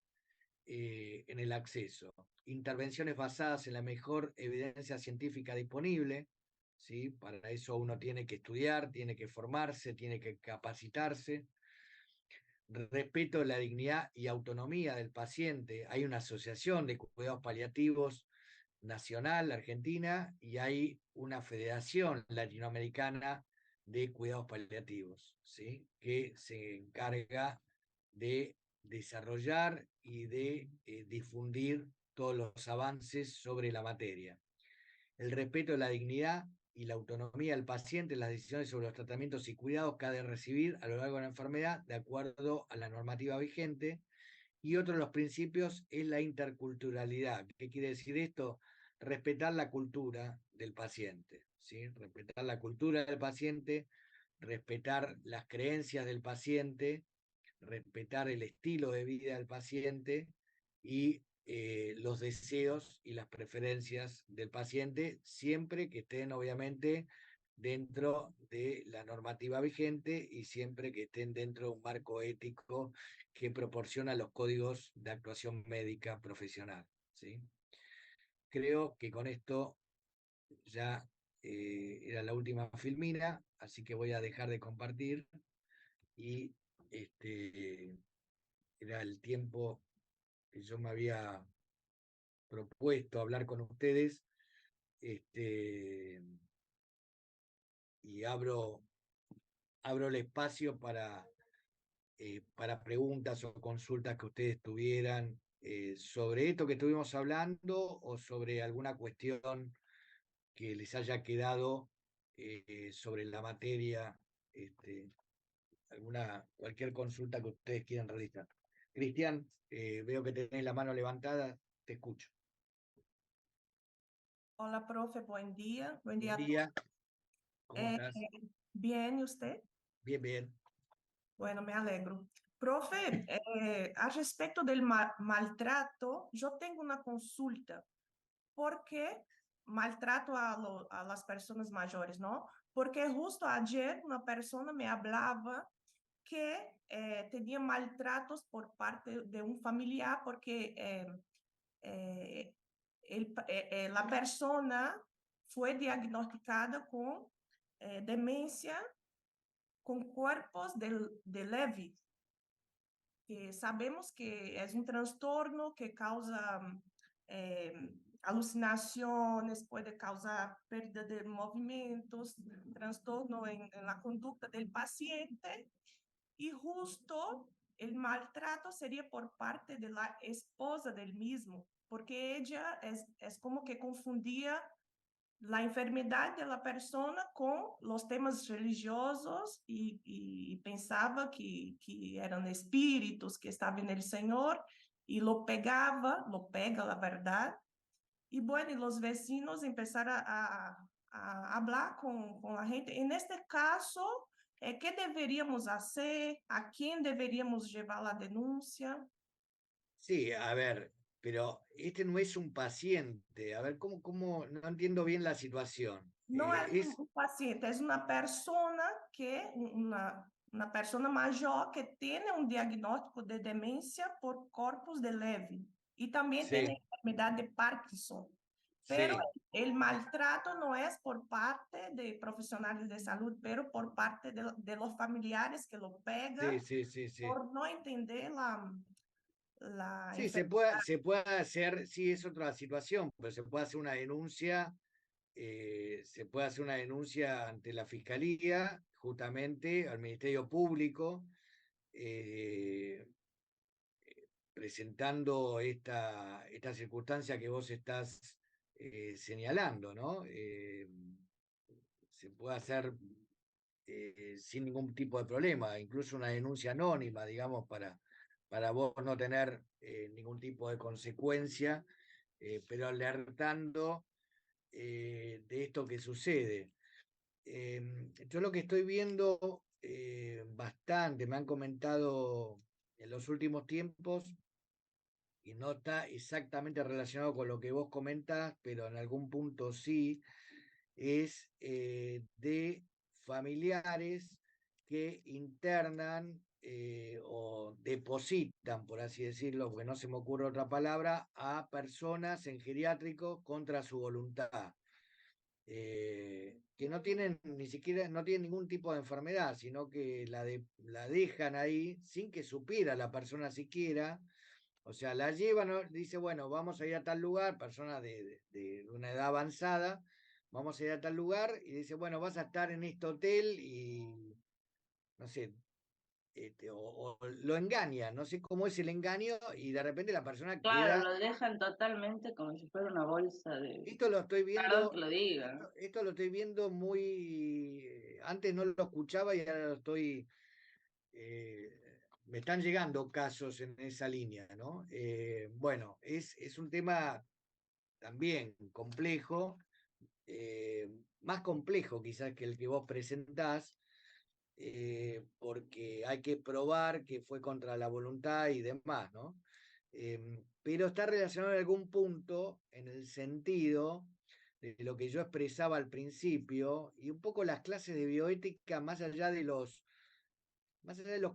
[SPEAKER 1] en el acceso. Intervenciones basadas en la mejor evidencia científica disponible, ¿sí? Para eso uno tiene que estudiar, tiene que formarse, tiene que capacitarse. Respeto de la dignidad y autonomía del paciente. Hay una asociación de cuidados paliativos nacional, Argentina, y hay una federación latinoamericana de cuidados paliativos, ¿sí?, que se encarga de desarrollar y de difundir todos los avances sobre la materia. El respeto de la dignidad y la autonomía del paciente en las decisiones sobre los tratamientos y cuidados que ha de recibir a lo largo de la enfermedad, de acuerdo a la normativa vigente. Y otro de los principios es la interculturalidad. ¿Qué quiere decir esto? Respetar la cultura del paciente, ¿sí? Respetar la cultura del paciente, respetar las creencias del paciente, respetar el estilo de vida del paciente y los deseos y las preferencias del paciente, siempre que estén obviamente dentro de la normativa vigente y siempre que estén dentro de un marco ético que proporciona los códigos de actuación médica profesional, ¿sí? Creo que con esto ya era la última filmina, así que voy a dejar de compartir y era el tiempo que yo me había propuesto hablar con ustedes, y abro el espacio para preguntas o consultas que ustedes tuvieran sobre esto que estuvimos hablando, o sobre alguna cuestión que les haya quedado sobre la materia, cualquier consulta que ustedes quieran realizar. Cristian, veo que tenés la mano levantada, te escucho.
[SPEAKER 3] Hola, profe, buen día. Buen
[SPEAKER 1] Buen
[SPEAKER 3] día.
[SPEAKER 1] día, ¿cómo estás?
[SPEAKER 3] Bien, ¿y usted?
[SPEAKER 1] Bien, bien.
[SPEAKER 3] Bueno, me alegro. Profe, a respecto del maltrato, yo tengo una consulta. ¿Por qué maltrato a las personas mayores, no? Porque justo ayer una persona me hablaba que tenía maltratos por parte de un familiar porque eh, la persona fue diagnosticada con demencia con cuerpos de Lewy, que sabemos que es un trastorno que causa alucinaciones, puede causar pérdida de movimientos, trastorno en la conducta del paciente. Y justo el maltrato sería por parte de la esposa del mismo, porque ella es como que confundía la enfermedad de la persona con los temas religiosos y pensaba que eran espíritus que estaban en el Señor y lo pega la verdad. Y bueno, y los vecinos empezaron a hablar con la gente. En este caso, ¿qué deberíamos hacer? ¿A quién deberíamos llevar la denuncia?
[SPEAKER 1] Sí, a ver, pero este no es un paciente. A ver, ¿cómo? No entiendo bien la situación.
[SPEAKER 3] No es
[SPEAKER 1] Es,
[SPEAKER 3] un paciente, es una persona una persona mayor que tiene un diagnóstico de demencia por corpus de Levy y también tiene
[SPEAKER 1] sí,
[SPEAKER 3] enfermedad de Parkinson. Pero
[SPEAKER 1] sí,
[SPEAKER 3] el maltrato no es por parte de profesionales de salud, pero por parte de los familiares que lo pegan
[SPEAKER 1] sí, sí, sí, sí.
[SPEAKER 3] por no entender la
[SPEAKER 1] Sí,
[SPEAKER 3] enfermedad.
[SPEAKER 1] se puede hacer, sí, es otra situación, pero se puede hacer una denuncia, se puede hacer una denuncia ante la Fiscalía, justamente al Ministerio Público, eh, presentando esta circunstancia que vos estás señalando, ¿no? Se puede hacer sin ningún tipo de problema, incluso una denuncia anónima, digamos, para vos no tener ningún tipo de consecuencia, pero alertando de esto que sucede. Yo lo que estoy viendo bastante, me han comentado en los últimos tiempos, y no está exactamente relacionado con lo que vos comentás, pero en algún punto sí, es de familiares que internan o depositan, por así decirlo, porque no se me ocurre otra palabra, a personas en geriátricos contra su voluntad. Que no tienen ni siquiera, no tienen ningún tipo de enfermedad, sino que la dejan ahí sin que supiera la persona siquiera, o sea, la llevan, ¿no? Dice, bueno, vamos a ir a tal lugar, persona de una edad avanzada, vamos a ir a tal lugar, y dice, bueno, vas a estar en este hotel y, no sé, o lo engaña, no sé cómo es el engaño, y de repente la persona
[SPEAKER 4] Claro,
[SPEAKER 1] queda.
[SPEAKER 4] lo dejan totalmente como si fuera una bolsa de...
[SPEAKER 1] Esto lo estoy
[SPEAKER 4] Perdón que
[SPEAKER 1] viendo,
[SPEAKER 4] lo diga.
[SPEAKER 1] esto lo estoy viendo muy, antes no lo escuchaba y ahora lo estoy, me están llegando casos en esa línea, ¿no? Bueno, es un tema también complejo, más complejo quizás que el que vos presentás, porque hay que probar que fue contra la voluntad y demás, ¿no? Pero está relacionado en algún punto en el sentido de lo que yo expresaba al principio y un poco las clases de bioética más allá de los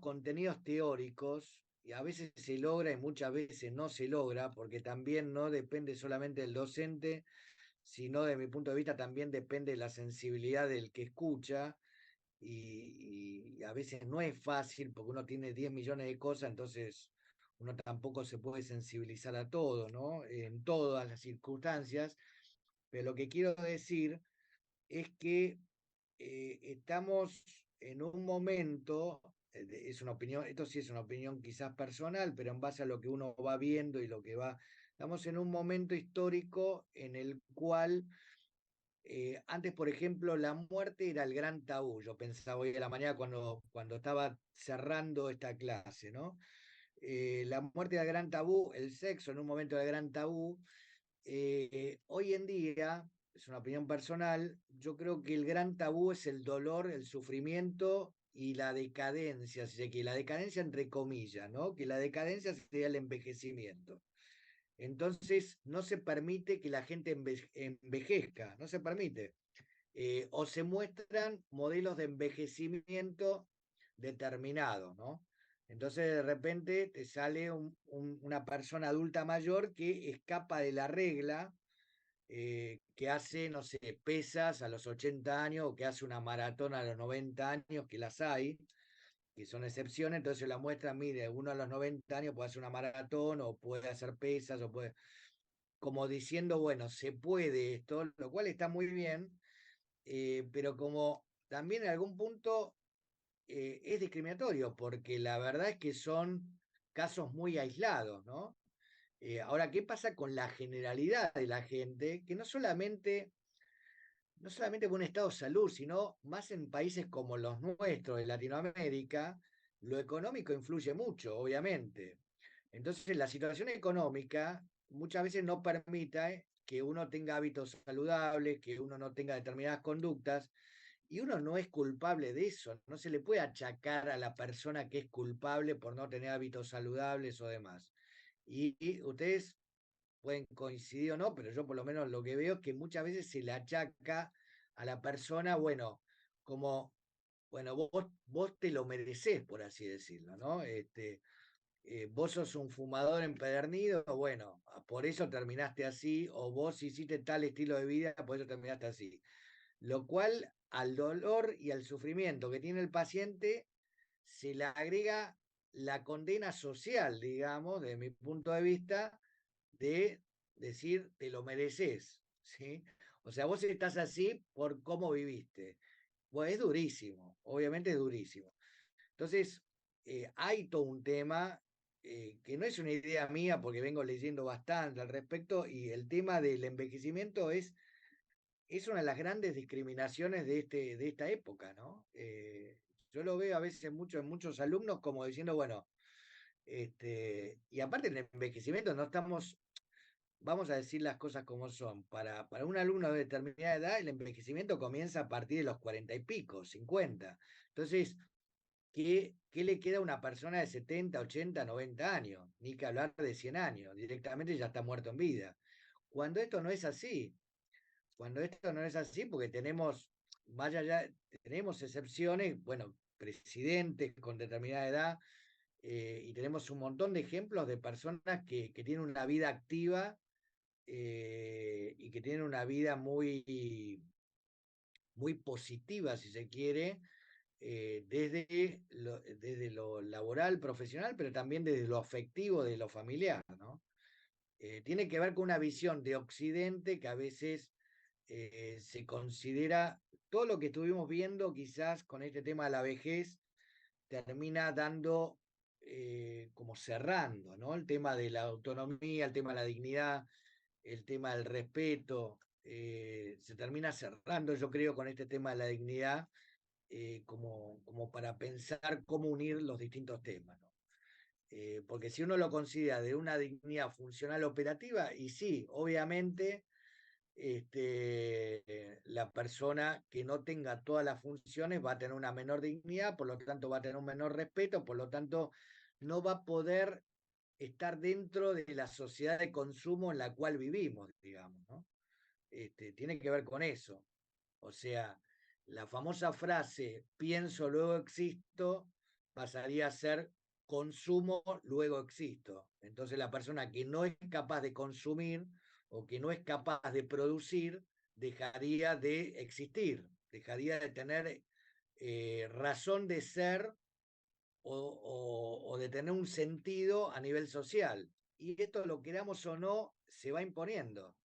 [SPEAKER 1] contenidos teóricos, y a veces se logra y muchas veces no se logra, porque también no depende solamente del docente, sino de mi punto de vista también depende de la sensibilidad del que escucha, y a veces no es fácil porque uno tiene 10 millones de cosas, entonces uno tampoco se puede sensibilizar a todo, ¿no? En todas las circunstancias, pero lo que quiero decir es que estamos en un momento, es una opinión, esto sí es una opinión quizás personal, pero en base a lo que uno va viendo y lo que va, estamos en un momento histórico en el cual antes, por ejemplo, la muerte era el gran tabú. Yo pensaba hoy a la mañana cuando estaba cerrando esta clase, ¿no? La muerte era el gran tabú, el sexo en un momento era el gran tabú. Hoy en día, es una opinión personal, yo creo que el gran tabú es el dolor, el sufrimiento y la decadencia, así que la decadencia entre comillas, ¿no? Que la decadencia sería el envejecimiento. Entonces, no se permite que la gente envejezca, no se permite. O se muestran modelos de envejecimiento determinados, ¿no? Entonces de repente te sale una persona adulta mayor que escapa de la regla, que hace, no sé, pesas a los 80 años o que hace una maratón a los 90 años, que las hay, que son excepciones, entonces la muestra, mire, uno a los 90 años puede hacer una maratón o puede hacer pesas o puede, como diciendo, bueno, se puede esto, lo cual está muy bien, pero como también en algún punto es discriminatorio, porque la verdad es que son casos muy aislados, ¿no? Ahora, ¿qué pasa con la generalidad de la gente? Que no solamente buen estado de salud, sino más en países como los nuestros, de Latinoamérica, lo económico influye mucho, obviamente. Entonces, la situación económica muchas veces no permite que uno tenga hábitos saludables, que uno no tenga determinadas conductas, y uno no es culpable de eso. No se le puede achacar a la persona que es culpable por no tener hábitos saludables o demás. Y ustedes pueden coincidir o no, pero yo por lo menos lo que veo es que muchas veces se le achaca a la persona, bueno, como, bueno, vos te lo merecés, por así decirlo, ¿no? Vos sos un fumador empedernido, bueno, por eso terminaste así, o vos hiciste tal estilo de vida, por eso terminaste así. Lo cual al dolor y al sufrimiento que tiene el paciente se le agrega la condena social, digamos, desde mi punto de vista, de decir, te lo mereces, ¿sí? O sea, vos estás así por cómo viviste. Pues es durísimo, obviamente es durísimo. Entonces, hay todo un tema que no es una idea mía porque vengo leyendo bastante al respecto y el tema del envejecimiento es una de las grandes discriminaciones de esta época, ¿no? Yo lo veo a veces mucho en muchos alumnos como diciendo, bueno, y aparte el envejecimiento no estamos, vamos a decir las cosas como son, para un alumno de determinada edad el envejecimiento comienza a partir de los 40 y pico, 50. Entonces, ¿qué le queda a una persona de 70, 80, 90 años? Ni que hablar de 100 años, directamente ya está muerto en vida. Cuando esto no es así, cuando esto no es así, porque tenemos, vaya ya, tenemos excepciones, bueno, presidentes con determinada edad, y tenemos un montón de ejemplos de personas que tienen una vida activa y que tienen una vida muy positiva, si se quiere, desde lo laboral, profesional, pero también desde lo afectivo, de lo familiar, ¿no? Tiene que ver con una visión de Occidente que a veces se considera, todo lo que estuvimos viendo quizás con este tema de la vejez, termina dando, como cerrando, ¿no? El tema de la autonomía, el tema de la dignidad, el tema del respeto, se termina cerrando, yo creo, con este tema de la dignidad, como para pensar cómo unir los distintos temas, ¿no? Porque si uno lo considera de una dignidad funcional operativa, y sí, obviamente, la persona que no tenga todas las funciones va a tener una menor dignidad, por lo tanto va a tener un menor respeto, por lo tanto no va a poder estar dentro de la sociedad de consumo en la cual vivimos, digamos, ¿no? Tiene que ver con eso. O sea, la famosa frase pienso, luego existo, pasaría a ser consumo, luego existo. Entonces la persona que no es capaz de consumir o que no es capaz de producir, dejaría de existir, dejaría de tener razón de ser o de tener un sentido a nivel social. Y esto, lo queramos o no, se va imponiendo.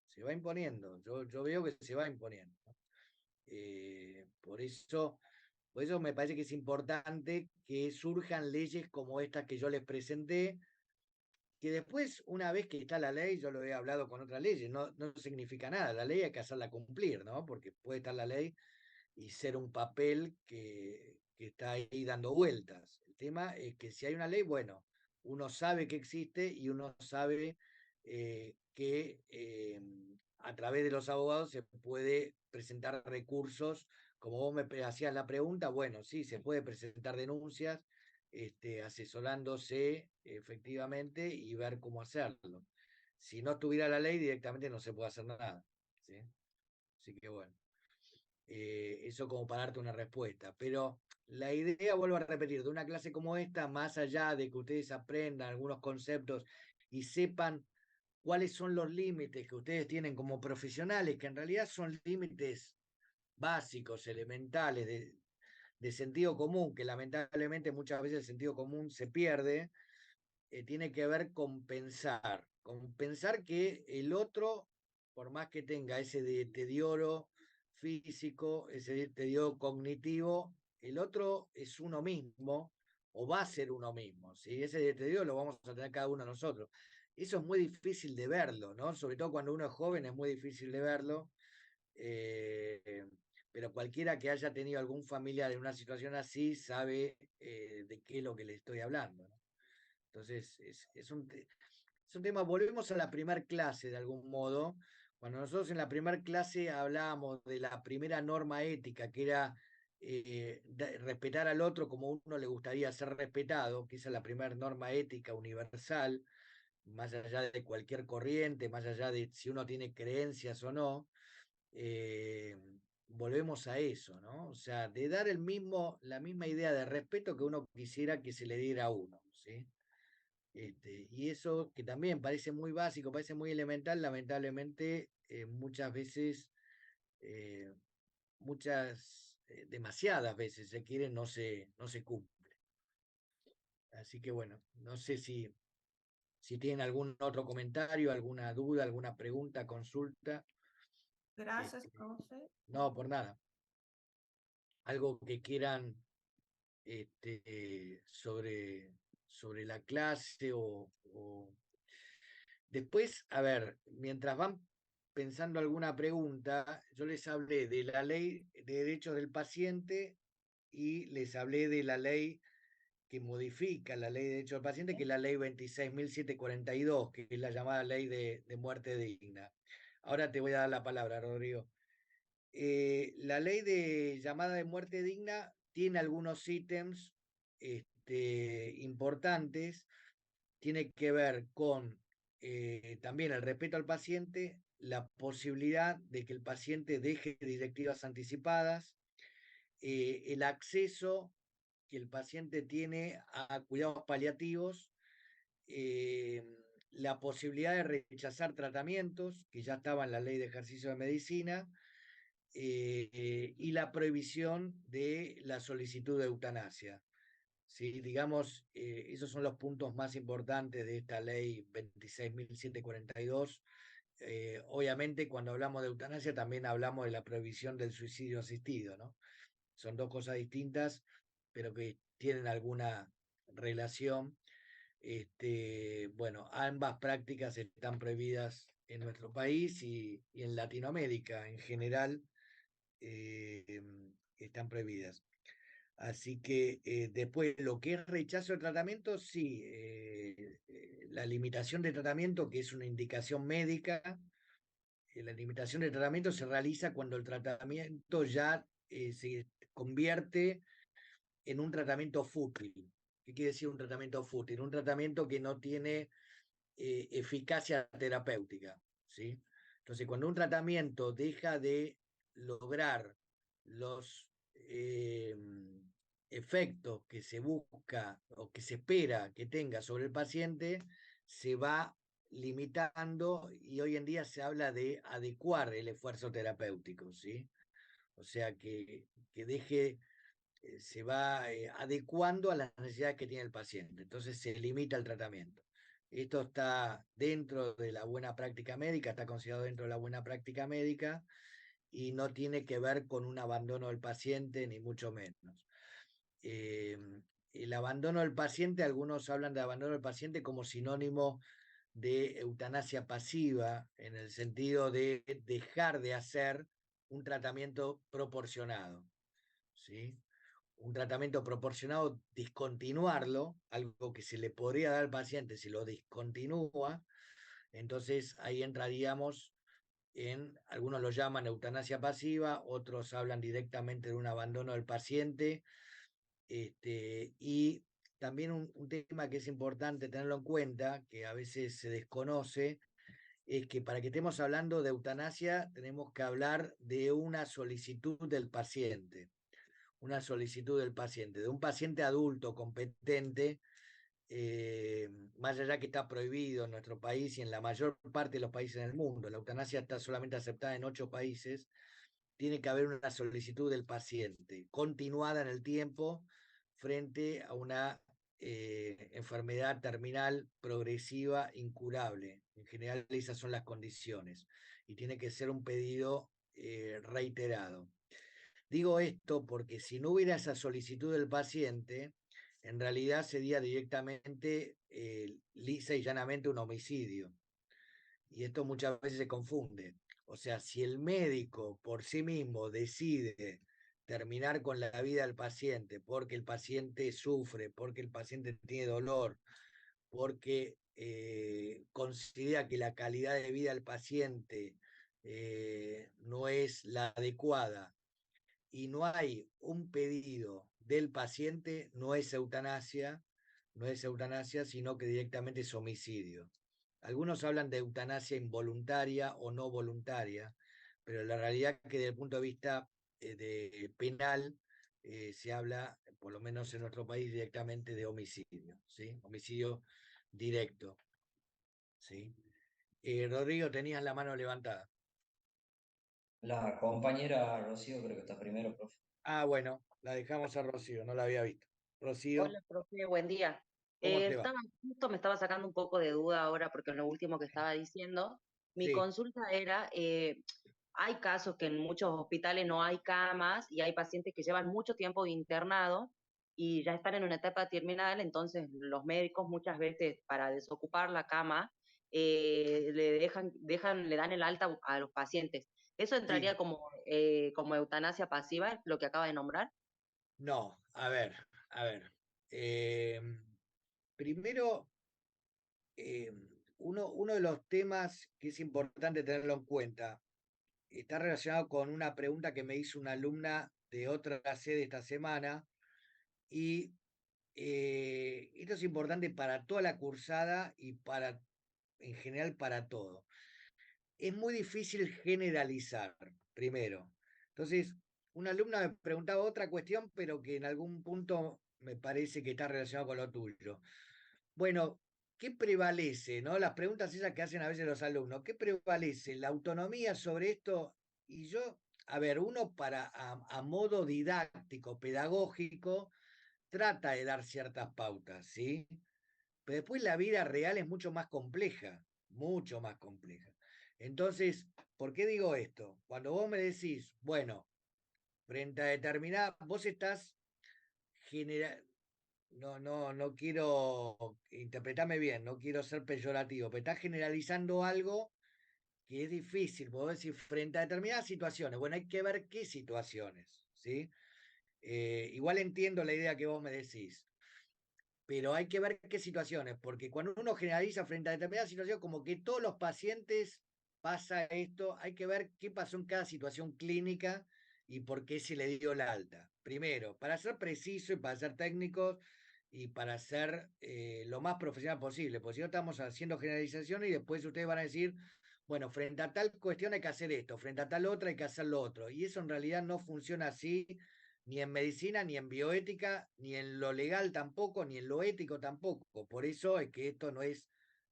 [SPEAKER 1] Se va imponiendo. Yo veo que se va imponiendo, ¿no? Por eso me parece que es importante que surjan leyes como estas que yo les presenté, que después, una vez que está la ley, yo lo he hablado con otras leyes, no significa nada, la ley hay que hacerla cumplir, ¿no? Porque puede estar la ley y ser un papel que está ahí dando vueltas. El tema es que si hay una ley, bueno, uno sabe que existe y uno sabe que a través de los abogados se puede presentar recursos. Como vos me hacías la pregunta, bueno, sí, se puede presentar denuncias, asesorándose efectivamente y ver cómo hacerlo. Si no estuviera la ley, directamente no se puede hacer nada, ¿sí? Así que bueno. Eso como para darte una respuesta. Pero la idea, vuelvo a repetir, de una clase como esta, más allá de que ustedes aprendan algunos conceptos y sepan cuáles son los límites que ustedes tienen como profesionales, que en realidad son límites básicos, elementales, de sentido común, que lamentablemente muchas veces el sentido común se pierde, tiene que ver con pensar que el otro, por más que tenga ese deterioro físico, ese deterioro cognitivo, el otro es uno mismo o va a ser uno mismo, ¿sí? Ese deterioro lo vamos a tener cada uno de nosotros. Eso es muy difícil de verlo, ¿no? Sobre todo cuando uno es joven es muy difícil de verlo, pero cualquiera que haya tenido algún familiar en una situación así sabe de qué es lo que le estoy hablando, ¿no? Entonces, es un tema, volvemos a la primer clase de algún modo. Cuando nosotros en la primer clase hablábamos de la primera norma ética, que era respetar al otro como uno le gustaría ser respetado, que esa es la primera norma ética universal, más allá de cualquier corriente, más allá de si uno tiene creencias o no, eh, volvemos a eso, ¿no? O sea, de dar la misma idea de respeto que uno quisiera que se le diera a uno, ¿sí? Y eso que también parece muy básico, parece muy elemental, lamentablemente muchas veces, eh, demasiadas veces se quiere, no se cumple. Así que bueno, no sé si tienen algún otro comentario, alguna duda, alguna pregunta, consulta.
[SPEAKER 3] Gracias,
[SPEAKER 1] Este,
[SPEAKER 3] profe.
[SPEAKER 1] no, por nada. Algo que quieran sobre la clase o después, a ver, mientras van pensando alguna pregunta, yo les hablé de la ley de derechos del paciente y les hablé de la ley que modifica la ley de derechos del paciente, que es la ley 26.742, que es la llamada ley de muerte digna. Ahora te voy a dar la palabra, Rodrigo. La ley de llamada de muerte digna tiene algunos ítems importantes, tiene que ver con también el respeto al paciente, la posibilidad de que el paciente deje directivas anticipadas, el acceso que el paciente tiene a cuidados paliativos, eh, la posibilidad de rechazar tratamientos, que ya estaba en la ley de ejercicio de medicina, y la prohibición de la solicitud de eutanasia. Sí, digamos, esos son los puntos más importantes de esta ley 26.742. Obviamente, cuando hablamos de eutanasia, también hablamos de la prohibición del suicidio asistido, ¿no? Son dos cosas distintas, pero que tienen alguna relación. Bueno, ambas prácticas están prohibidas en nuestro país y en Latinoamérica en general eh, están prohibidas. Así que después lo que es rechazo de tratamiento, sí, la limitación de tratamiento, que es una indicación médica, la limitación de tratamiento se realiza cuando el tratamiento ya se convierte en un tratamiento fútil. ¿Qué quiere decir un tratamiento fútil? Un tratamiento que no tiene eficacia terapéutica, ¿sí? Entonces, cuando un tratamiento deja de lograr los efectos que se busca o que se espera que tenga sobre el paciente, se va limitando y hoy en día se habla de adecuar el esfuerzo terapéutico, ¿sí? O sea, que deje, se va adecuando a las necesidades que tiene el paciente. Entonces se limita el tratamiento. Esto está dentro de la buena práctica médica, está considerado dentro de la buena práctica médica y no tiene que ver con un abandono del paciente, ni mucho menos. El abandono del paciente, algunos hablan de abandono del paciente como sinónimo de eutanasia pasiva, en el sentido de dejar de hacer un tratamiento proporcionado, ¿sí? Un tratamiento proporcionado, discontinuarlo, algo que se le podría dar al paciente si lo discontinúa, entonces ahí entraríamos algunos lo llaman eutanasia pasiva, otros hablan directamente de un abandono del paciente, y también un tema que es importante tenerlo en cuenta, que a veces se desconoce, es que para que estemos hablando de eutanasia tenemos que hablar de una solicitud del paciente, de un paciente adulto competente, más allá que está prohibido en nuestro país y en la mayor parte de los países en el mundo. La eutanasia está solamente aceptada en 8 países. Tiene que haber una solicitud del paciente continuada en el tiempo frente a una enfermedad terminal progresiva incurable. En general esas son las condiciones y tiene que ser un pedido reiterado. Digo esto porque si no hubiera esa solicitud del paciente, en realidad sería directamente, lisa y llanamente un homicidio. Y esto muchas veces se confunde. O sea, si el médico por sí mismo decide terminar con la vida del paciente porque el paciente sufre, porque el paciente tiene dolor, porque considera que la calidad de vida del paciente no es la adecuada y no hay un pedido del paciente, no es eutanasia, no es eutanasia, sino que directamente es homicidio. Algunos hablan de eutanasia involuntaria o no voluntaria, pero la realidad es que desde el punto de vista de penal se habla, por lo menos en nuestro país, directamente de homicidio, ¿sí? Homicidio directo, ¿sí? Rodrigo, tenías la mano levantada.
[SPEAKER 5] La compañera Rocío creo que está primero, profe.
[SPEAKER 1] Ah, bueno, la dejamos a Rocío, no la había visto. Rocío,
[SPEAKER 4] Hola, profe, buen día.
[SPEAKER 1] ¿cómo te va?
[SPEAKER 4] Justo me estaba sacando un poco de duda ahora porque en lo último que estaba diciendo, mi
[SPEAKER 1] Sí,
[SPEAKER 4] consulta era, hay casos que en muchos hospitales no hay camas y hay pacientes que llevan mucho tiempo internado y ya están en una etapa terminal, entonces los médicos muchas veces para desocupar la cama le dan el alta a los pacientes. ¿Eso
[SPEAKER 1] sí,
[SPEAKER 4] entraría como eutanasia pasiva, lo que acaba de nombrar?
[SPEAKER 1] no, a ver, a ver. eh, Primero, eh, uno de los temas que es importante tenerlo en cuenta está relacionado con una pregunta que me hizo una alumna de otra sede esta semana y esto es importante para toda la cursada y para, en general, para todo. Es muy difícil generalizar, primero. Entonces, una alumna me preguntaba otra cuestión, pero que en algún punto me parece que está relacionado con lo tuyo. Bueno, ¿qué prevalece, no? Las preguntas esas que hacen a veces los alumnos, ¿qué prevalece? ¿La autonomía sobre esto? Y yo, a ver, uno a modo didáctico, pedagógico, trata de dar ciertas pautas, ¿sí? Pero después la vida real es mucho más compleja. Entonces, ¿por qué digo esto? Cuando vos me decís, bueno, frente a determinada, vos estás genera no quiero interpretarme bien, no quiero ser peyorativo, pero estás generalizando algo que es difícil, puedo decir, frente a determinadas situaciones. Bueno, hay que ver qué situaciones, ¿sí? Igual entiendo la idea que vos me decís, pero hay que ver qué situaciones, porque cuando uno generaliza frente a determinadas situaciones, como que todos los pacientes pasa esto, hay que ver qué pasó en cada situación clínica y por qué se le dio la alta. Primero, para ser preciso y para ser técnicos y para ser lo más profesional posible, porque si no estamos haciendo generalizaciones y después ustedes van a decir, bueno, frente a tal cuestión hay que hacer esto, frente a tal otra hay que hacer lo otro, y eso en realidad no funciona así ni en medicina, ni en bioética, ni en lo legal tampoco, ni en lo ético tampoco. Por eso es que esto no es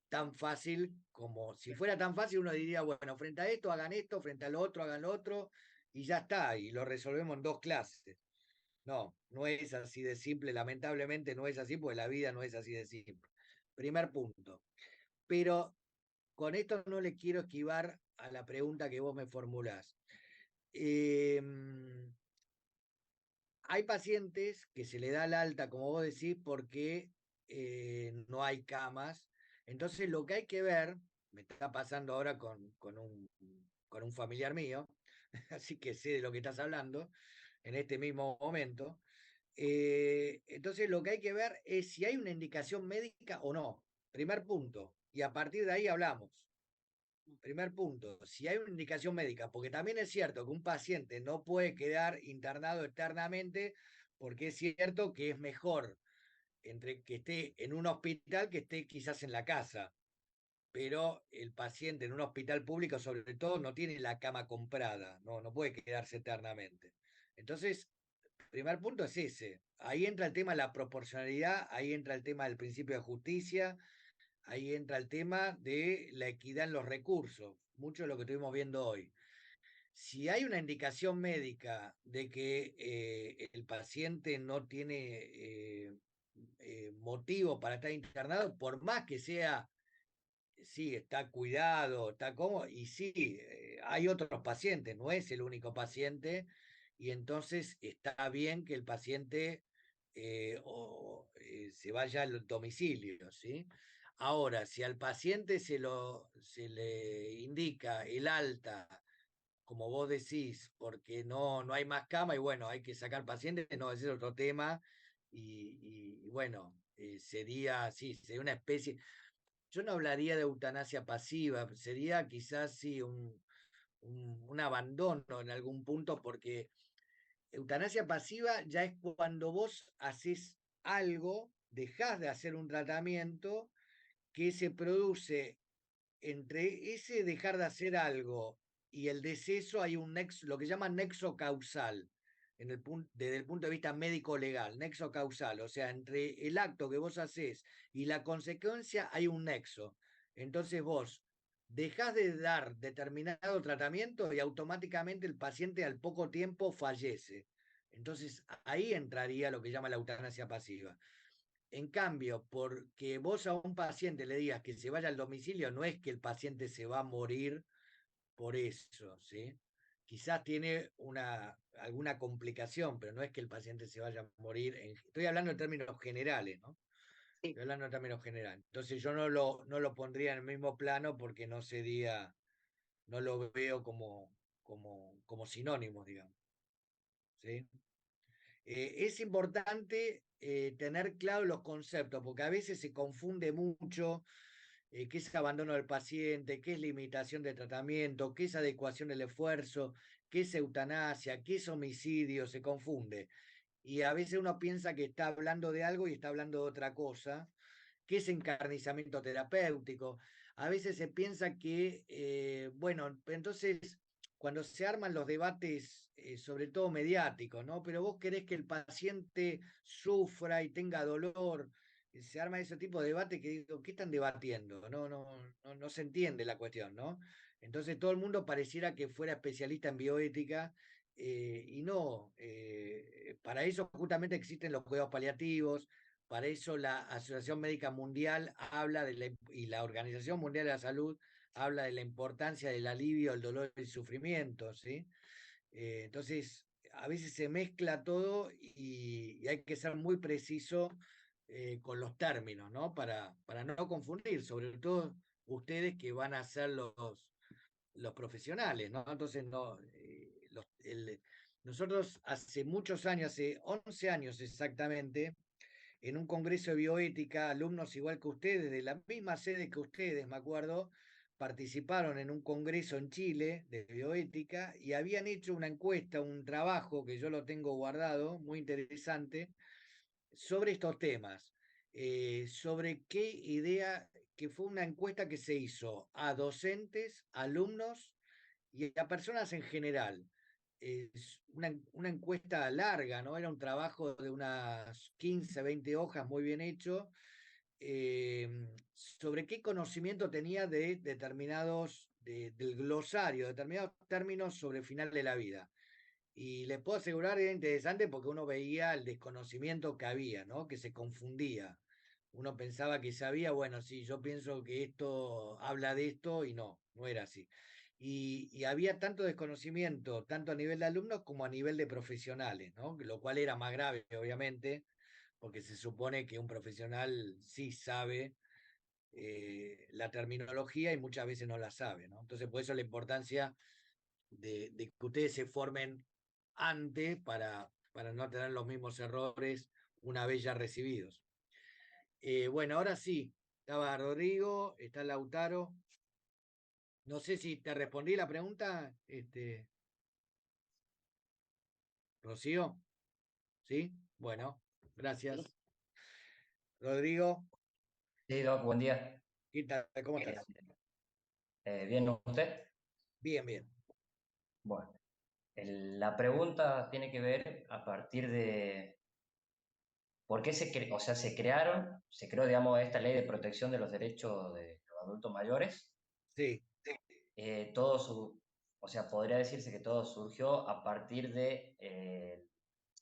[SPEAKER 1] tan fácil como si fuera tan fácil uno diría, bueno, frente a esto hagan esto, frente a lo otro hagan lo otro, y ya está, y lo resolvemos en 2 clases. No, no es así de simple, lamentablemente no es así, porque la vida no es así de simple. Primer punto. Pero con esto no le quiero esquivar a la pregunta que vos me formulás. Eh, Hay pacientes que se le da el alta, como vos decís, porque no hay camas. Entonces lo que hay que ver, me está pasando ahora con un familiar mío, así que sé de lo que estás hablando en este mismo momento. Entonces lo que hay que ver es si hay una indicación médica o no. Primer punto. Y a partir de ahí hablamos. Primer punto, si hay una indicación médica, porque también es cierto que un paciente no puede quedar internado eternamente, porque es cierto que es mejor entre que esté en un hospital que esté quizás en la casa, pero el paciente en un hospital público sobre todo no tiene la cama comprada, no puede quedarse eternamente. Entonces, primer punto es ese. Ahí entra el tema de la proporcionalidad, ahí entra el tema del principio de justicia, ahí entra el tema de la equidad en los recursos, mucho de lo que estuvimos viendo hoy. Si hay una indicación médica de que el paciente no tiene motivo para estar internado, por más que sea, sí, está cuidado, está cómodo, y sí, hay otros pacientes, no es el único paciente, y entonces está bien que el paciente se vaya al domicilio, ¿sí? Ahora, si al paciente se le indica el alta, como vos decís, porque no hay más cama y bueno, hay que sacar pacientes, no, ese es otro tema. Y bueno, sería una especie, yo no hablaría de eutanasia pasiva, sería quizás sí un abandono en algún punto, porque eutanasia pasiva ya es cuando vos haces algo, dejás de hacer un tratamiento que se produce entre ese dejar de hacer algo y el deceso. Hay un nexo, lo que llaman nexo causal, desde el punto de vista médico-legal, nexo causal, o sea, entre el acto que vos haces y la consecuencia hay un nexo. Entonces vos dejás de dar determinado tratamiento y automáticamente el paciente al poco tiempo fallece. Entonces ahí entraría lo que llama la eutanasia pasiva. En cambio, porque vos a un paciente le digas que se vaya al domicilio, no es que el paciente se va a morir por eso, ¿sí? Quizás tiene alguna complicación, pero no es que el paciente se vaya a morir. Estoy hablando en términos generales, ¿no?
[SPEAKER 4] Sí.
[SPEAKER 1] Estoy hablando en términos generales. Entonces yo no lo pondría en el mismo plano porque no lo veo como sinónimos, digamos. ¿Sí? Es importante tener claros los conceptos, porque a veces se confunde mucho qué es abandono del paciente, qué es limitación de tratamiento, qué es adecuación del esfuerzo, qué es eutanasia, qué es homicidio, se confunde. Y a veces uno piensa que está hablando de algo y está hablando de otra cosa, qué es encarnizamiento terapéutico. A veces se piensa que, bueno, entonces cuando se arman los debates, sobre todo mediáticos, ¿no? Pero vos querés que el paciente sufra y tenga dolor, se arma ese tipo de debate que digo, ¿qué están debatiendo? No se entiende la cuestión, ¿no? Entonces todo el mundo pareciera que fuera especialista en bioética, y no, para eso justamente existen los cuidados paliativos, para eso la Asociación Médica Mundial habla y la Organización Mundial de la Salud habla de la importancia del alivio, el dolor y el sufrimiento, ¿sí? Entonces, a veces se mezcla todo y hay que ser muy preciso con los términos, ¿no? Para no confundir, sobre todo ustedes que van a ser los profesionales, ¿no? Entonces, no, nosotros hace muchos años, hace 11 años exactamente, en un congreso de bioética, alumnos igual que ustedes, de la misma sede que ustedes, me acuerdo, participaron en un congreso en Chile de bioética y habían hecho una encuesta, un trabajo que yo lo tengo guardado, muy interesante, sobre estos temas. Sobre qué idea, que fue una encuesta que se hizo a docentes, alumnos y a personas en general. Es una encuesta larga, ¿no? Era un trabajo de unas 15, 20 hojas, muy bien hecho, sobre qué conocimiento tenía de del glosario, determinados términos sobre el final de la vida. Y les puedo asegurar que era interesante porque uno veía el desconocimiento que había, ¿no? Que se confundía. Uno pensaba que sabía, bueno, sí, yo pienso que esto habla de esto y no era así. Y había tanto desconocimiento, tanto a nivel de alumnos como a nivel de profesionales, ¿no? Lo cual era más grave, obviamente, porque se supone que un profesional sí sabe la terminología y muchas veces no la sabe, ¿no? Entonces, por eso la importancia de que ustedes se formen antes para no tener los mismos errores una vez ya recibidos. Bueno, ahora sí, estaba Rodrigo, está Lautaro. No sé si te respondí la pregunta, Rocío. ¿Sí? Bueno, gracias.
[SPEAKER 4] Sí.
[SPEAKER 1] Rodrigo,
[SPEAKER 5] Sí, Doc, buen día.
[SPEAKER 1] ¿qué tal? ¿Cómo
[SPEAKER 5] Eh,
[SPEAKER 1] estás?
[SPEAKER 5] ¿Bien usted?
[SPEAKER 1] Bien, bien.
[SPEAKER 5] Bueno, la pregunta tiene que ver a partir de por qué o sea, se creó, digamos, esta ley de protección de los derechos de los adultos mayores.
[SPEAKER 1] Sí,
[SPEAKER 5] Todo o sea, podría decirse que todo surgió a partir de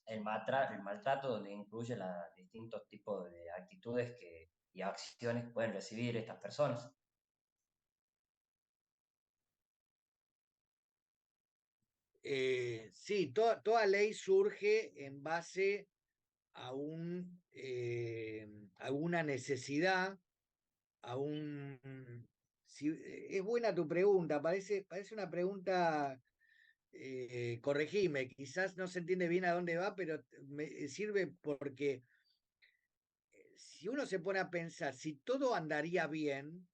[SPEAKER 5] el maltrato, donde incluye los distintos tipos de actitudes y acciones que pueden recibir estas personas.
[SPEAKER 1] sí, toda ley surge en base a a una necesidad, a un... es buena tu pregunta, parece una pregunta, corregime, quizás no se entiende bien a dónde va, pero me sirve porque si uno se pone a pensar, si todo andaría bien,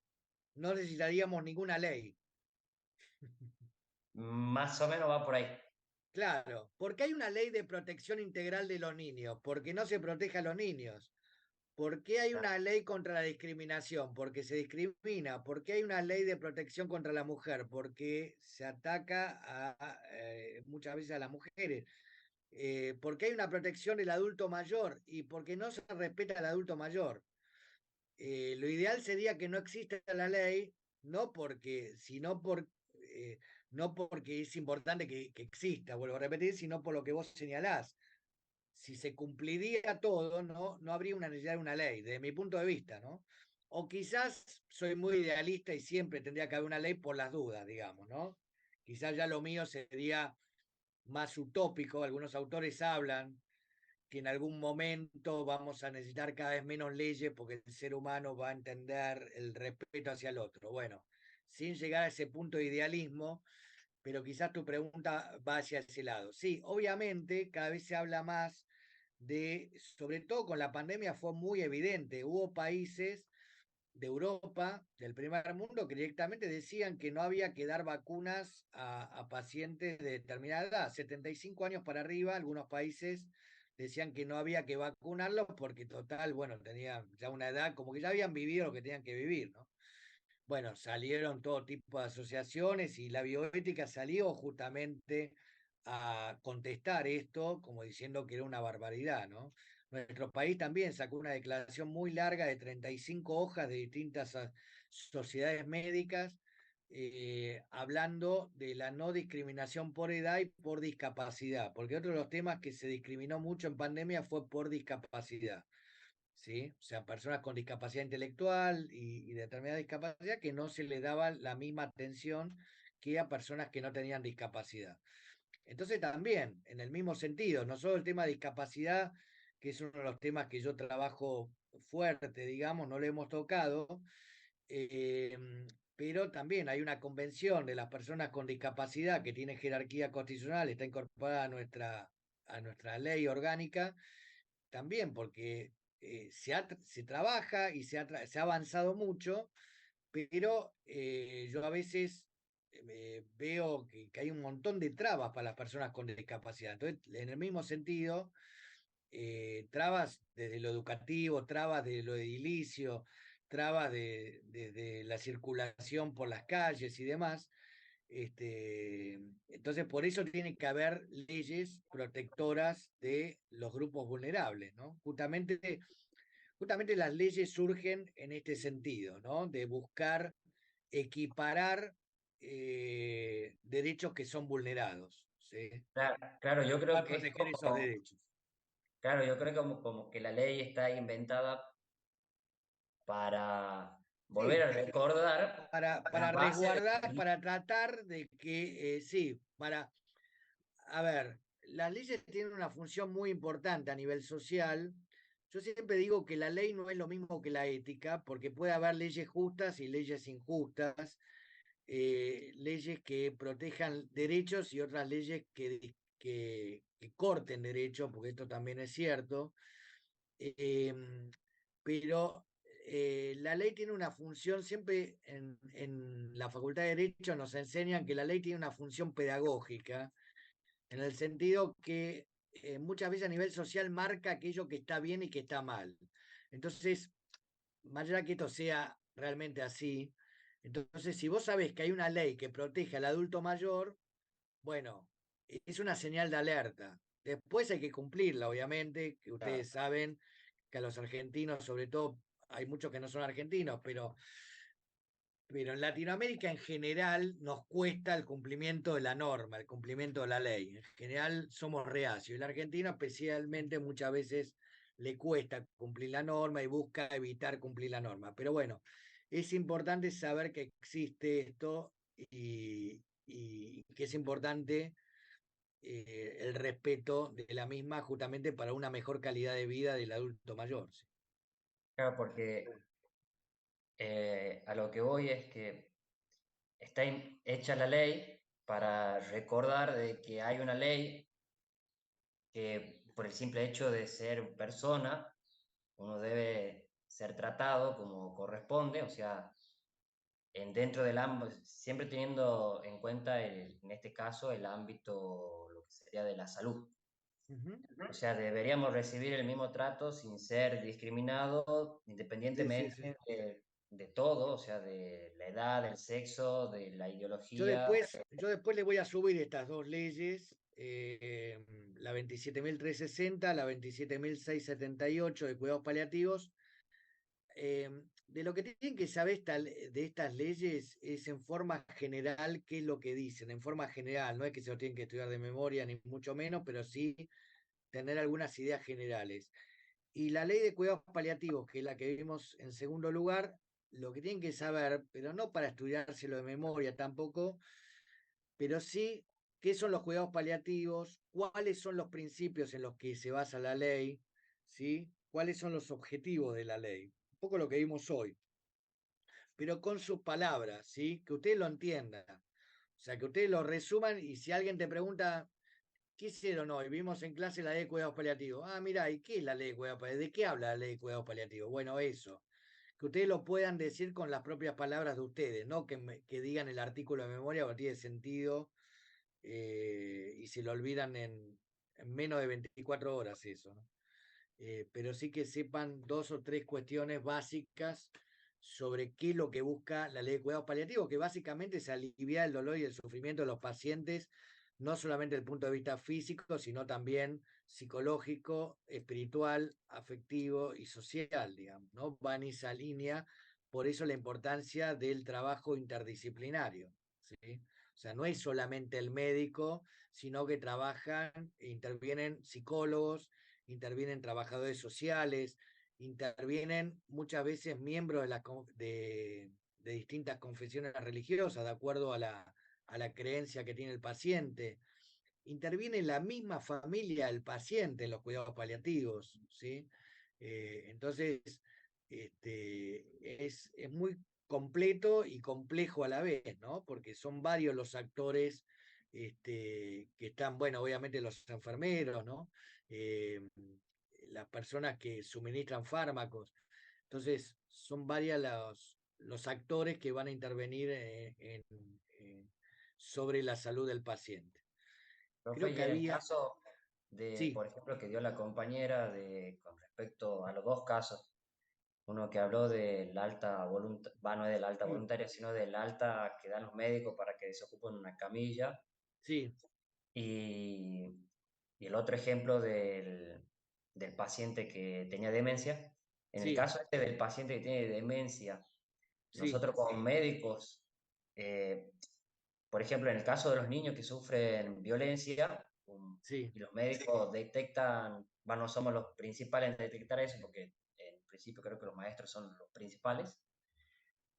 [SPEAKER 1] no necesitaríamos ninguna ley.
[SPEAKER 5] Más o menos va por ahí.
[SPEAKER 1] Claro, porque hay una ley de protección integral de los niños, porque no se protege a los niños. ¿Por qué hay una ley contra la discriminación? Porque se discrimina. ¿Por qué hay una ley de protección contra la mujer? Porque se ataca muchas veces a las mujeres. ¿Por qué hay una protección del adulto mayor? Y porque no se respeta al adulto mayor. Lo ideal sería que no exista la ley, no porque, sino por, no porque es importante que exista, vuelvo a repetir, sino por lo que vos señalás. Si se cumpliría todo, no habría una necesidad de una ley, desde mi punto de vista, ¿no? O quizás soy muy idealista y siempre tendría que haber una ley por las dudas, digamos, ¿no? Quizás ya lo mío sería más utópico, algunos autores hablan que en algún momento vamos a necesitar cada vez menos leyes porque el ser humano va a entender el respeto hacia el otro. Bueno, sin llegar a ese punto de idealismo, pero quizás tu pregunta va hacia ese lado. Sí, obviamente cada vez se habla más sobre todo con la pandemia fue muy evidente, hubo países de Europa, del primer mundo, que directamente decían que no había que dar vacunas a pacientes de determinada edad, 75 años para arriba, algunos países decían que no había que vacunarlos porque total, bueno, tenían ya una edad, como que ya habían vivido lo que tenían que vivir, ¿no? Bueno, salieron todo tipo de asociaciones y la bioética salió justamente a contestar esto, como diciendo que era una barbaridad, ¿no? Nuestro país también sacó una declaración muy larga de 35 hojas de distintas sociedades médicas, hablando de la no discriminación por edad y por discapacidad, porque otro de los temas que se discriminó mucho en pandemia fue por discapacidad. ¿Sí? O sea, personas con discapacidad intelectual y determinada discapacidad que no se le daba la misma atención que a personas que no tenían discapacidad. Entonces también, en el mismo sentido, no solo el tema de discapacidad, que es uno de los temas que yo trabajo fuerte, digamos, no lo hemos tocado, eh, pero también hay una convención de las personas con discapacidad que tiene jerarquía constitucional, está incorporada a nuestra ley orgánica, también porque se trabaja y se ha avanzado mucho, pero yo a veces veo que hay un montón de trabas para las personas con discapacidad. Entonces, en el mismo sentido, trabas desde lo educativo, trabas de lo edilicio, trabas de la circulación por las calles y demás. Entonces, por eso tiene que haber leyes protectoras de los grupos vulnerables, ¿no? Justamente las leyes surgen en este sentido, ¿no? De buscar equiparar derechos que son vulnerados, ¿sí?
[SPEAKER 5] Claro, claro, yo creo
[SPEAKER 1] Para
[SPEAKER 5] que es
[SPEAKER 1] proteger esos derechos.
[SPEAKER 5] claro, yo creo que como que la ley está inventada para volver
[SPEAKER 1] Sí,
[SPEAKER 5] a recordar
[SPEAKER 1] para
[SPEAKER 5] las bases de
[SPEAKER 1] resguardar, para tratar de que, sí, a ver, las leyes tienen una función muy importante a nivel social. Yo siempre digo que la ley no es lo mismo que la ética, porque puede haber leyes justas y leyes injustas, leyes que protejan derechos y otras leyes que corten derechos, porque esto también es cierto. Pero la ley tiene una función, siempre en la Facultad de Derecho nos enseñan que la ley tiene una función pedagógica, en el sentido que muchas veces a nivel social marca aquello que está bien y que está mal. Entonces, más allá que esto sea realmente así, entonces si vos sabés que hay una ley que protege al adulto mayor, bueno, es una señal de alerta. Después hay que cumplirla, obviamente, que ustedes saben que a los argentinos, sobre todo, hay muchos que no son argentinos, pero en Latinoamérica en general nos cuesta el cumplimiento de la norma, el cumplimiento de la ley. En general somos reacios. Y el argentino especialmente muchas veces le cuesta cumplir la norma y busca evitar cumplir la norma. Pero bueno, es importante saber que existe esto y que es importante el respeto de la misma justamente para una mejor calidad de vida del adulto mayor. ¿Sí?
[SPEAKER 5] Claro, porque a lo que voy es que está hecha la ley para recordar de que hay una ley que por el simple hecho de ser persona, uno debe ser tratado como corresponde, o sea, dentro del ámbito, siempre teniendo en cuenta, en este caso, el ámbito, lo que sería de la salud.
[SPEAKER 1] Ujú.
[SPEAKER 5] O sea, deberíamos recibir el mismo trato sin ser discriminados,
[SPEAKER 1] Sí, sí,
[SPEAKER 5] independientemente
[SPEAKER 1] sí.
[SPEAKER 5] de todo, o sea, de la edad, del sexo, de la
[SPEAKER 1] Yo
[SPEAKER 5] ideología.
[SPEAKER 1] después le voy a subir estas dos leyes, la 27.360, la 27.678 de cuidados paliativos. De lo que tienen que saber de estas leyes es en forma general qué es lo que dicen, en forma general, no es que se lo tienen que estudiar de memoria, ni mucho menos, pero sí tener algunas ideas generales. Y la ley de cuidados paliativos, que es la que vimos en segundo lugar, lo que tienen que saber, pero no para estudiárselo de memoria tampoco, pero sí qué son los cuidados paliativos, cuáles son los principios en los que se basa la ley, ¿sí? Cuáles son los objetivos de la ley. Un poco lo que vimos hoy, pero con sus palabras, ¿sí? Que ustedes lo entiendan. O sea, que ustedes lo resuman y si alguien te pregunta, ¿qué hicieron hoy? Vimos en clase la ley de cuidados paliativos. Ah, mira, ¿y qué es la ley de cuidados paliativos? ¿De qué habla la ley de cuidados paliativos? Bueno, eso. Que ustedes lo puedan decir con las propias palabras de ustedes, no que digan el artículo de memoria porque tiene sentido y se lo olvidan en menos de 24 horas eso, ¿no? Pero sí que sepan dos o tres cuestiones básicas sobre qué es lo que busca la ley de cuidados paliativos, que básicamente es aliviar el dolor y el sufrimiento de los pacientes, no solamente desde el punto de vista físico, sino también psicológico, espiritual, afectivo y social, digamos, ¿no? Va en esa línea, por eso la importancia del trabajo interdisciplinario, ¿sí? O sea, no es solamente el médico, sino que trabajan e intervienen psicólogos, intervienen trabajadores sociales, intervienen muchas veces miembros de distintas confesiones religiosas, de acuerdo a la creencia que tiene el paciente. Interviene la misma familia del paciente en los cuidados paliativos, ¿sí? Entonces, es muy completo y complejo a la vez, ¿no? Porque son varios los actores que están, bueno, obviamente los enfermeros, ¿no? Eh, las personas que suministran fármacos. Entonces, son varios los actores que van a intervenir sobre la salud del paciente.
[SPEAKER 5] Profe,
[SPEAKER 1] Creo
[SPEAKER 5] y
[SPEAKER 1] que
[SPEAKER 5] en el
[SPEAKER 1] había,
[SPEAKER 5] caso de,
[SPEAKER 1] sí,
[SPEAKER 5] por ejemplo, que dio la compañera con respecto a los dos casos, uno que habló del alta voluntad, no es de la alta
[SPEAKER 1] sí,
[SPEAKER 5] voluntaria, sino del alta que dan los médicos para que se ocupen una camilla,
[SPEAKER 1] sí,
[SPEAKER 5] y, y el otro ejemplo del paciente que tenía demencia. En el
[SPEAKER 1] sí,
[SPEAKER 5] caso este del paciente que tiene demencia,
[SPEAKER 1] sí,
[SPEAKER 5] nosotros como médicos, eh, por ejemplo, en el caso de los niños que sufren violencia,
[SPEAKER 1] sí.
[SPEAKER 5] y los médicos detectan, bueno, no somos los principales en detectar eso, porque en principio creo que los maestros son los principales.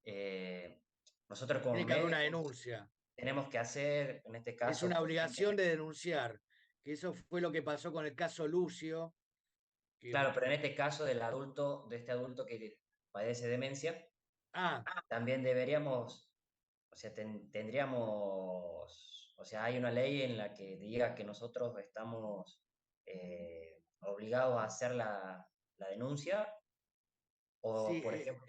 [SPEAKER 5] eh, Nosotros como
[SPEAKER 1] Tiene que haber una
[SPEAKER 5] médicos
[SPEAKER 1] denuncia.
[SPEAKER 5] tenemos que hacer, en este
[SPEAKER 1] Es
[SPEAKER 5] caso,
[SPEAKER 1] una
[SPEAKER 5] por ejemplo,
[SPEAKER 1] obligación de denunciar. Que eso fue lo que pasó con el caso Lucio. Que,
[SPEAKER 5] claro, pero en este caso del adulto, de este adulto que padece demencia,
[SPEAKER 1] ah,
[SPEAKER 5] también deberíamos, o sea, tendríamos, o sea, hay una ley en la que diga que nosotros estamos obligados a hacer la denuncia, o
[SPEAKER 1] sí,
[SPEAKER 5] por ejemplo,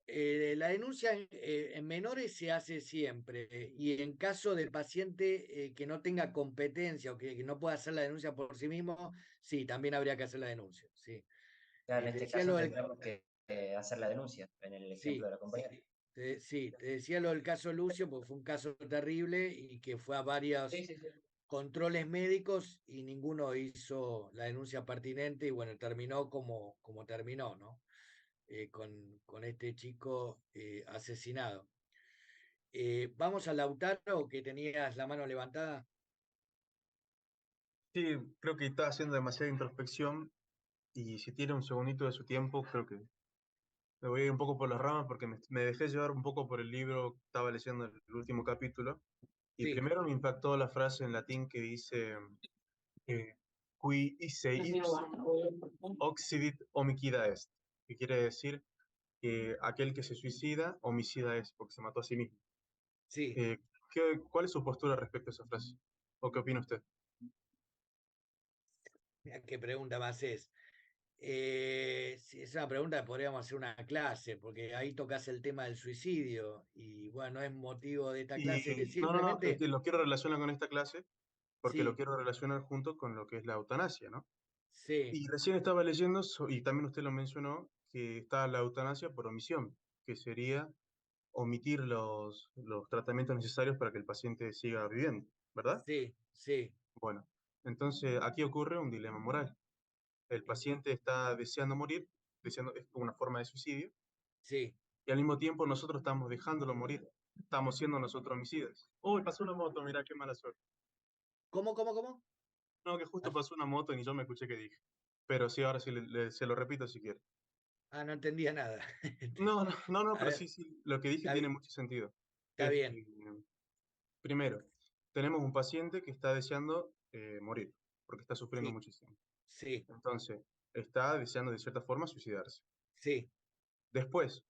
[SPEAKER 1] la denuncia en menores se hace siempre y en caso del paciente que no tenga competencia o que no pueda hacer la denuncia por sí mismo, sí, también habría que hacer la denuncia. Sí.
[SPEAKER 5] ya en
[SPEAKER 1] Te
[SPEAKER 5] este
[SPEAKER 1] decía
[SPEAKER 5] caso
[SPEAKER 1] lo del,
[SPEAKER 5] tendríamos que hacer la denuncia, en el ejemplo
[SPEAKER 1] sí,
[SPEAKER 5] de la compañera.
[SPEAKER 1] sí, te decía lo del caso Lucio porque fue un caso terrible y que fue a varios
[SPEAKER 5] Sí, sí, sí.
[SPEAKER 1] controles médicos y ninguno hizo la denuncia pertinente y bueno, terminó como terminó, ¿no? Con este chico asesinado. Vamos a Lautaro, que tenías la mano levantada.
[SPEAKER 2] Sí, creo que está haciendo demasiada introspección y si tiene un segundito de su tiempo, creo que me voy a ir un poco por las ramas porque me dejé llevar un poco por el libro que estaba leyendo el último capítulo Y
[SPEAKER 1] Sí,
[SPEAKER 2] primero me impactó la frase en latín que dice qui isse ipsum occidit homicida est, que quiere decir que aquel que se suicida, homicida es, porque se mató a sí mismo.
[SPEAKER 1] sí.
[SPEAKER 2] Eh, ¿Cuál es su postura respecto a esa frase? ¿O qué opina usted?
[SPEAKER 1] Mirá qué pregunta más es. Sí, es una pregunta que podríamos hacer una clase, porque ahí tocas el tema del suicidio y bueno, es motivo de esta
[SPEAKER 2] Y
[SPEAKER 1] clase,
[SPEAKER 2] no, es
[SPEAKER 1] simplemente,
[SPEAKER 2] que lo quiero relacionar con esta clase porque lo
[SPEAKER 1] sí,
[SPEAKER 2] quiero relacionar junto con lo que es la eutanasia, ¿no?
[SPEAKER 1] sí,
[SPEAKER 2] Y recién estaba leyendo, y también usted lo mencionó, que está la eutanasia por omisión, que sería omitir los tratamientos necesarios para que el paciente siga viviendo, ¿verdad?
[SPEAKER 1] sí, sí,
[SPEAKER 2] Bueno, entonces aquí ocurre un dilema moral. El paciente está deseando morir, deseando, es como una forma de suicidio,
[SPEAKER 1] sí.
[SPEAKER 2] y al mismo tiempo nosotros estamos dejándolo morir. Estamos siendo nosotros homicidas. Uy, pasó una moto, mira qué mala suerte.
[SPEAKER 1] ¿Cómo?
[SPEAKER 2] No, que justo
[SPEAKER 1] Ah,
[SPEAKER 2] pasó una moto y ni yo me escuché qué dije. Pero sí, ahora sí se lo repito si quiere.
[SPEAKER 1] no entendía nada.
[SPEAKER 2] No,
[SPEAKER 1] A
[SPEAKER 2] pero
[SPEAKER 1] ver,
[SPEAKER 2] sí, sí, lo que dije
[SPEAKER 1] está
[SPEAKER 2] tiene
[SPEAKER 1] bien,
[SPEAKER 2] mucho sentido.
[SPEAKER 1] está bien,
[SPEAKER 2] Este, primero, tenemos un paciente que está deseando morir, porque está sufriendo
[SPEAKER 1] sí,
[SPEAKER 2] muchísimo.
[SPEAKER 1] sí,
[SPEAKER 2] Entonces, está deseando de cierta forma suicidarse.
[SPEAKER 1] sí,
[SPEAKER 2] Después,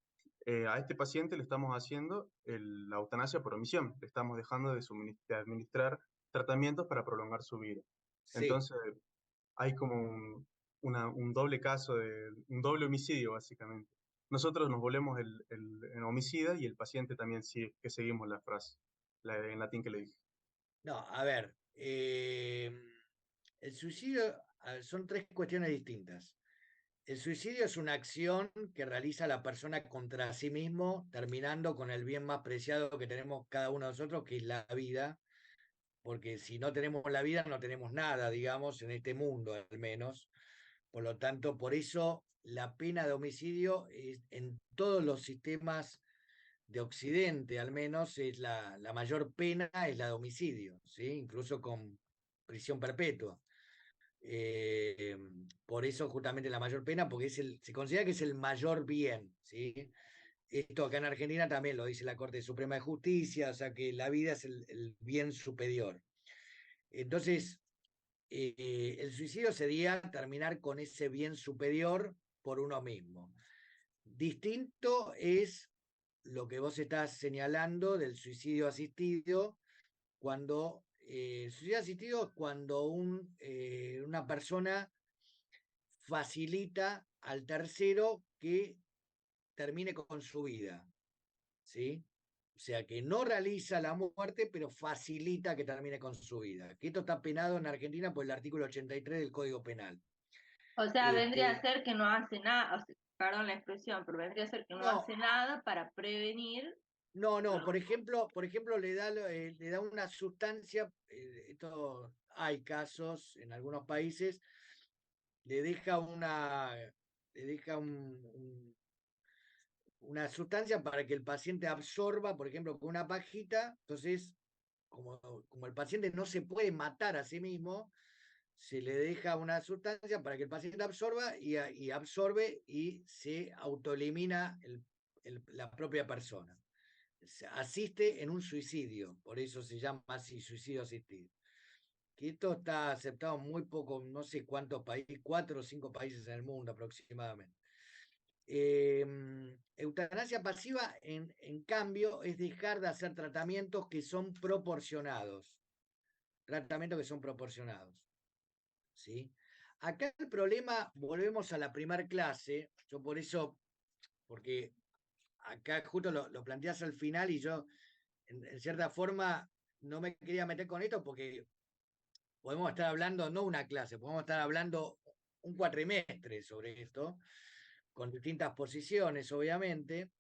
[SPEAKER 2] a este paciente le estamos haciendo la eutanasia por omisión, le estamos dejando de administrar tratamientos para prolongar su vida.
[SPEAKER 1] sí.
[SPEAKER 2] Entonces, hay como un doble caso, un doble homicidio, básicamente. Nosotros nos volvemos el homicida y el paciente también, sí, que seguimos la frase, en latín que le dije.
[SPEAKER 1] No, a ver, el suicidio son tres cuestiones distintas. El suicidio es una acción que realiza la persona contra sí mismo, terminando con el bien más preciado que tenemos cada uno de nosotros, que es la vida, porque si no tenemos la vida no tenemos nada, digamos, en este mundo al menos. Por lo tanto, por eso la pena de homicidio es, en todos los sistemas de Occidente, al menos, es la mayor pena es la de homicidio, ¿sí? Incluso con prisión perpetua. Eh, por eso justamente la mayor pena, porque se considera que es el mayor bien, ¿sí? Esto acá en Argentina también lo dice la Corte Suprema de Justicia, o sea que la vida es el bien superior. Entonces, el suicidio sería terminar con ese bien superior por uno mismo. Distinto es lo que vos estás señalando del suicidio asistido, cuando el suicidio asistido es cuando una persona facilita al tercero que termine con su vida, ¿sí? O sea, que no realiza la muerte, pero facilita que termine con su vida. Que esto está penado en Argentina por el artículo 83 del Código Penal.
[SPEAKER 6] O sea, vendría a
[SPEAKER 1] Este,
[SPEAKER 6] ser que no hace nada, o sea, perdón la expresión, pero vendría a ser que no
[SPEAKER 1] no,
[SPEAKER 6] hace nada para prevenir.
[SPEAKER 1] no, por ejemplo le da una sustancia, esto hay casos en algunos países, le deja le deja una sustancia para que el paciente absorba, por ejemplo, con una pajita. Entonces, como el paciente no se puede matar a sí mismo, se le deja una sustancia para que el paciente absorba y absorbe y se autoelimina la propia persona. Se asiste en un suicidio, por eso se llama así, suicidio asistido. Que esto está aceptado en muy poco, no sé cuántos países, 4 o 5 países en el mundo aproximadamente. Eutanasia pasiva, en cambio, es dejar de hacer tratamientos que son proporcionados. Tratamientos que son proporcionados. ¿Sí? Acá el problema, volvemos a la primer clase, yo por eso, porque acá justo lo planteas al final y yo, en cierta forma, no me quería meter con esto porque podemos estar hablando, no una clase, podemos estar hablando un cuatrimestre sobre esto, con distintas posiciones, obviamente.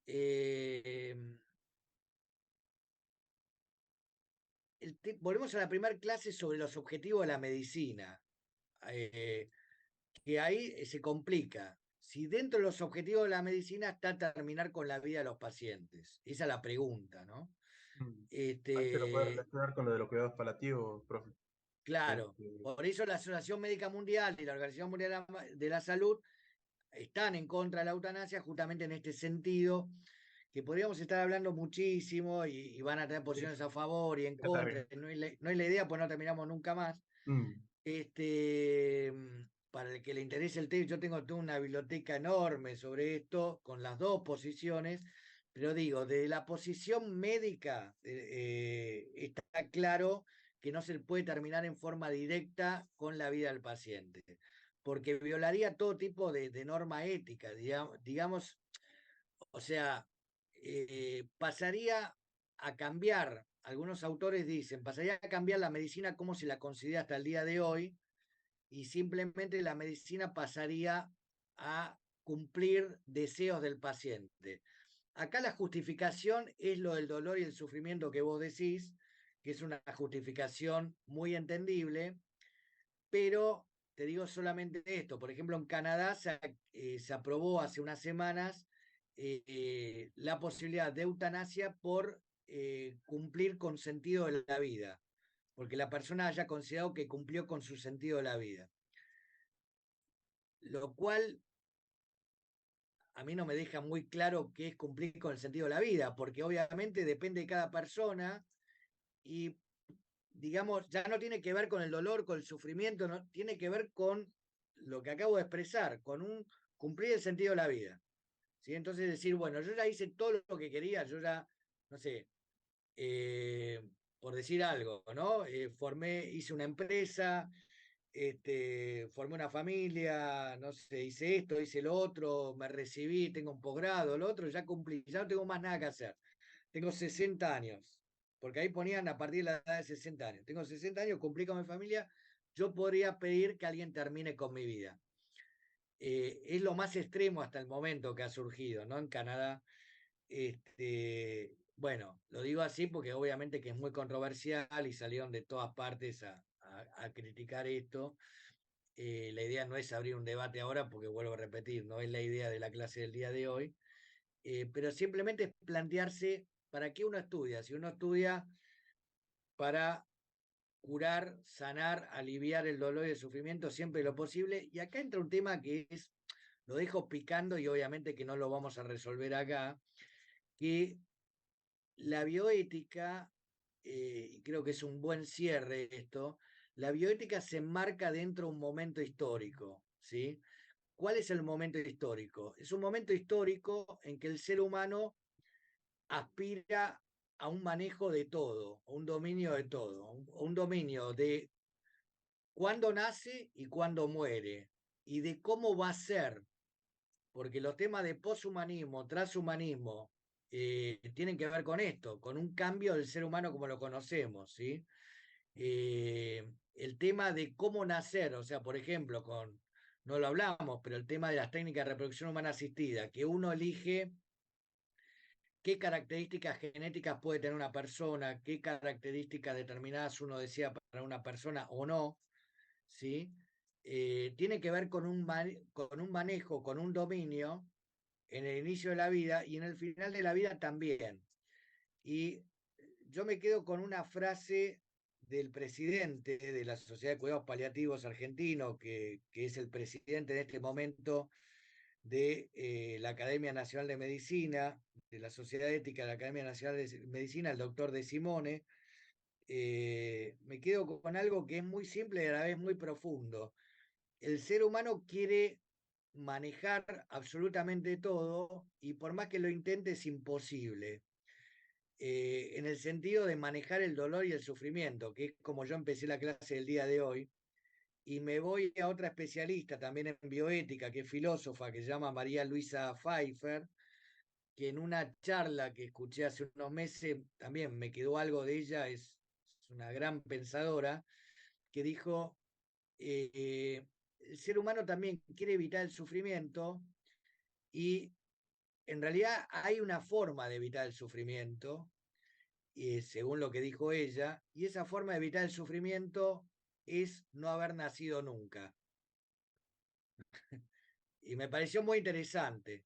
[SPEAKER 1] Eh, volvemos a la primera clase sobre los objetivos de la medicina, que ahí se complica. Si dentro de los objetivos de la medicina está terminar con la vida de los pacientes. Esa es la pregunta, ¿no?
[SPEAKER 2] Ahí se lo puede
[SPEAKER 1] Este,
[SPEAKER 2] relacionar con lo de los cuidados paliativos, profe.
[SPEAKER 1] claro,
[SPEAKER 2] Este,
[SPEAKER 1] por eso la Asociación Médica Mundial y la Organización Mundial de la Salud están en contra de la eutanasia justamente en este sentido, que podríamos estar hablando muchísimo y van a tener posiciones a favor y en
[SPEAKER 2] Ya está bien.
[SPEAKER 1] contra, no es la idea, pues no terminamos nunca más.
[SPEAKER 2] Mm,
[SPEAKER 1] Para el que le interese el tema, yo tengo toda una biblioteca enorme sobre esto, con las dos posiciones, pero digo, de la posición médica está claro que no se puede terminar en forma directa con la vida del paciente, porque violaría todo tipo de norma ética, digamos, o sea, pasaría a cambiar, algunos autores dicen, pasaría a cambiar la medicina como se la considera hasta el día de hoy, y simplemente la medicina pasaría a cumplir deseos del paciente. Acá la justificación es lo del dolor y el sufrimiento que vos decís, que es una justificación muy entendible, pero te digo solamente esto. Por ejemplo, en Canadá se aprobó hace unas semanas la posibilidad de eutanasia por cumplir con sentido de la vida, porque la persona haya considerado que cumplió con su sentido de la vida. Lo cual a mí no me deja muy claro qué es cumplir con el sentido de la vida, porque obviamente depende de cada persona y, digamos, ya no tiene que ver con el dolor, con el sufrimiento, no, tiene que ver con lo que acabo de expresar, con un cumplir el sentido de la vida. ¿Sí? Entonces decir, bueno, yo ya hice todo lo que quería, yo ya, no sé, por decir algo, ¿no? Hice una empresa, formé una familia, no sé, hice esto, hice lo otro, me recibí, tengo un posgrado, lo otro, ya cumplí, ya no tengo más nada que hacer. Tengo 60 años, porque ahí ponían a partir de la edad de 60 años. Tengo 60 años, cumplí con mi familia, yo podría pedir que alguien termine con mi vida. Es lo más extremo hasta el momento que ha surgido, ¿no? En Canadá. Bueno, lo digo así porque obviamente que es muy controversial y salieron de todas partes a criticar esto. La idea no es abrir un debate ahora, porque vuelvo a repetir, no es la idea de la clase del día de hoy, pero simplemente es plantearse para qué uno estudia. Si uno estudia para curar, sanar, aliviar el dolor y el sufrimiento siempre lo posible, y acá entra un tema que es, lo dejo picando y obviamente que no lo vamos a resolver acá, que la bioética, y creo que es un buen cierre esto, la bioética se enmarca dentro de un momento histórico, ¿sí? ¿Cuál es el momento histórico? Es un momento histórico en que el ser humano aspira a un manejo de todo, a un dominio de todo, un dominio de cuándo nace y cuándo muere, y de cómo va a ser, porque los temas de poshumanismo, transhumanismo, tienen que ver con esto, con un cambio del ser humano como lo conocemos, ¿sí? El tema de cómo nacer, o sea, por ejemplo, no lo hablamos, pero el tema de las técnicas de reproducción humana asistida, que uno elige qué características genéticas puede tener una persona, qué características determinadas uno desea para una persona o no, ¿sí? Tiene que ver con con un manejo, con un dominio en el inicio de la vida y en el final de la vida también. Y yo me quedo con una frase del presidente de la Sociedad de Cuidados Paliativos argentino, que es el presidente en este momento de la Academia Nacional de Medicina, de la Sociedad Ética de la Academia Nacional de Medicina, el doctor De Simone. Me quedo con algo que es muy simple y a la vez muy profundo. El ser humano quiere manejar absolutamente todo y por más que lo intente es imposible. En el sentido de manejar el dolor y el sufrimiento, que es como yo empecé la clase del día de hoy, y me voy a otra especialista también en bioética, que es filósofa, que se llama María Luisa Pfeiffer, que en una charla que escuché hace unos meses, también me quedó algo de ella, es una gran pensadora, que dijo, el ser humano también quiere evitar el sufrimiento y en realidad hay una forma de evitar el sufrimiento, según lo que dijo ella, y esa forma de evitar el sufrimiento es no haber nacido nunca. Y me pareció muy interesante,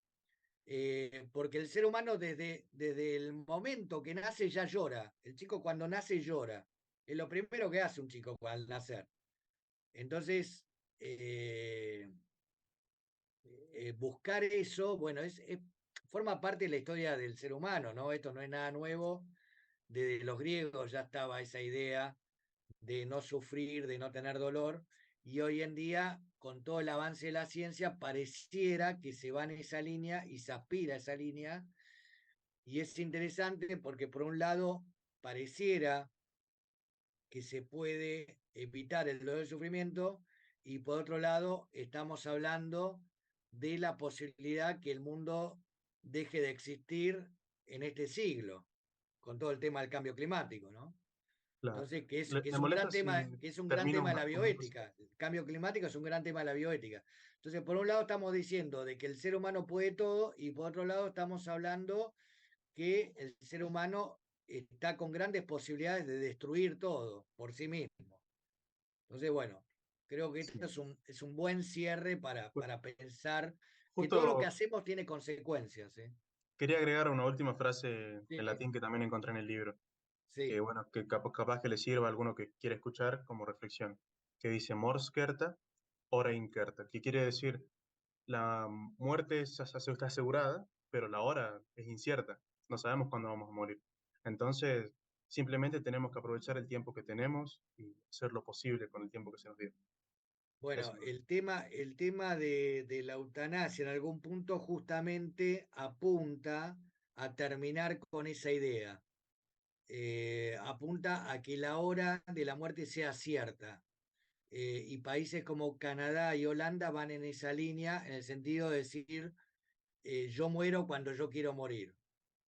[SPEAKER 1] porque el ser humano desde el momento que nace ya llora. El chico cuando nace llora. Es lo primero que hace un chico al nacer. Entonces, buscar eso, bueno, es forma parte de la historia del ser humano, ¿no? Esto no es nada nuevo. Desde los griegos ya estaba esa idea de no sufrir, de no tener dolor, y hoy en día, con todo el avance de la ciencia, pareciera que se va en esa línea y se aspira a esa línea, y es interesante porque por un lado pareciera que se puede evitar el dolor y el sufrimiento, y por otro lado estamos hablando de la posibilidad que el mundo deje de existir en este siglo, con todo el tema del cambio climático, ¿no?
[SPEAKER 2] Claro.
[SPEAKER 1] Entonces, que
[SPEAKER 2] ¿Le
[SPEAKER 1] es un
[SPEAKER 2] molesta
[SPEAKER 1] gran
[SPEAKER 2] si
[SPEAKER 1] tema, que es un gran
[SPEAKER 2] termino
[SPEAKER 1] tema de la
[SPEAKER 2] una cosa?
[SPEAKER 1] bioética. El cambio climático es un gran tema de la bioética. Entonces, por un lado estamos diciendo de que el ser humano puede todo, y por otro lado estamos hablando que el ser humano está con grandes posibilidades de destruir todo por sí mismo. Entonces, bueno, creo que
[SPEAKER 2] Sí.
[SPEAKER 1] esto es un buen cierre para pensar que todo lo que
[SPEAKER 2] Justo
[SPEAKER 1] hacemos tiene consecuencias, ¿eh?
[SPEAKER 2] quería agregar una última frase
[SPEAKER 1] Sí,
[SPEAKER 2] en latín que también encontré en el libro, que
[SPEAKER 1] sí.
[SPEAKER 2] bueno, que capaz que le sirva a alguno que quiera escuchar como reflexión, que dice mors certa, hora incerta, que quiere decir la muerte está asegurada, pero la hora es incierta, no sabemos cuándo vamos a morir. Entonces, simplemente tenemos que aprovechar el tiempo que tenemos y hacer lo posible con el tiempo que se nos dio.
[SPEAKER 1] Bueno,
[SPEAKER 2] Eso.
[SPEAKER 1] el tema de la eutanasia en algún punto justamente apunta a terminar con esa idea. Apunta a que la hora de la muerte sea cierta. Y países como Canadá y Holanda van en esa línea, en el sentido de decir, yo muero cuando yo quiero morir.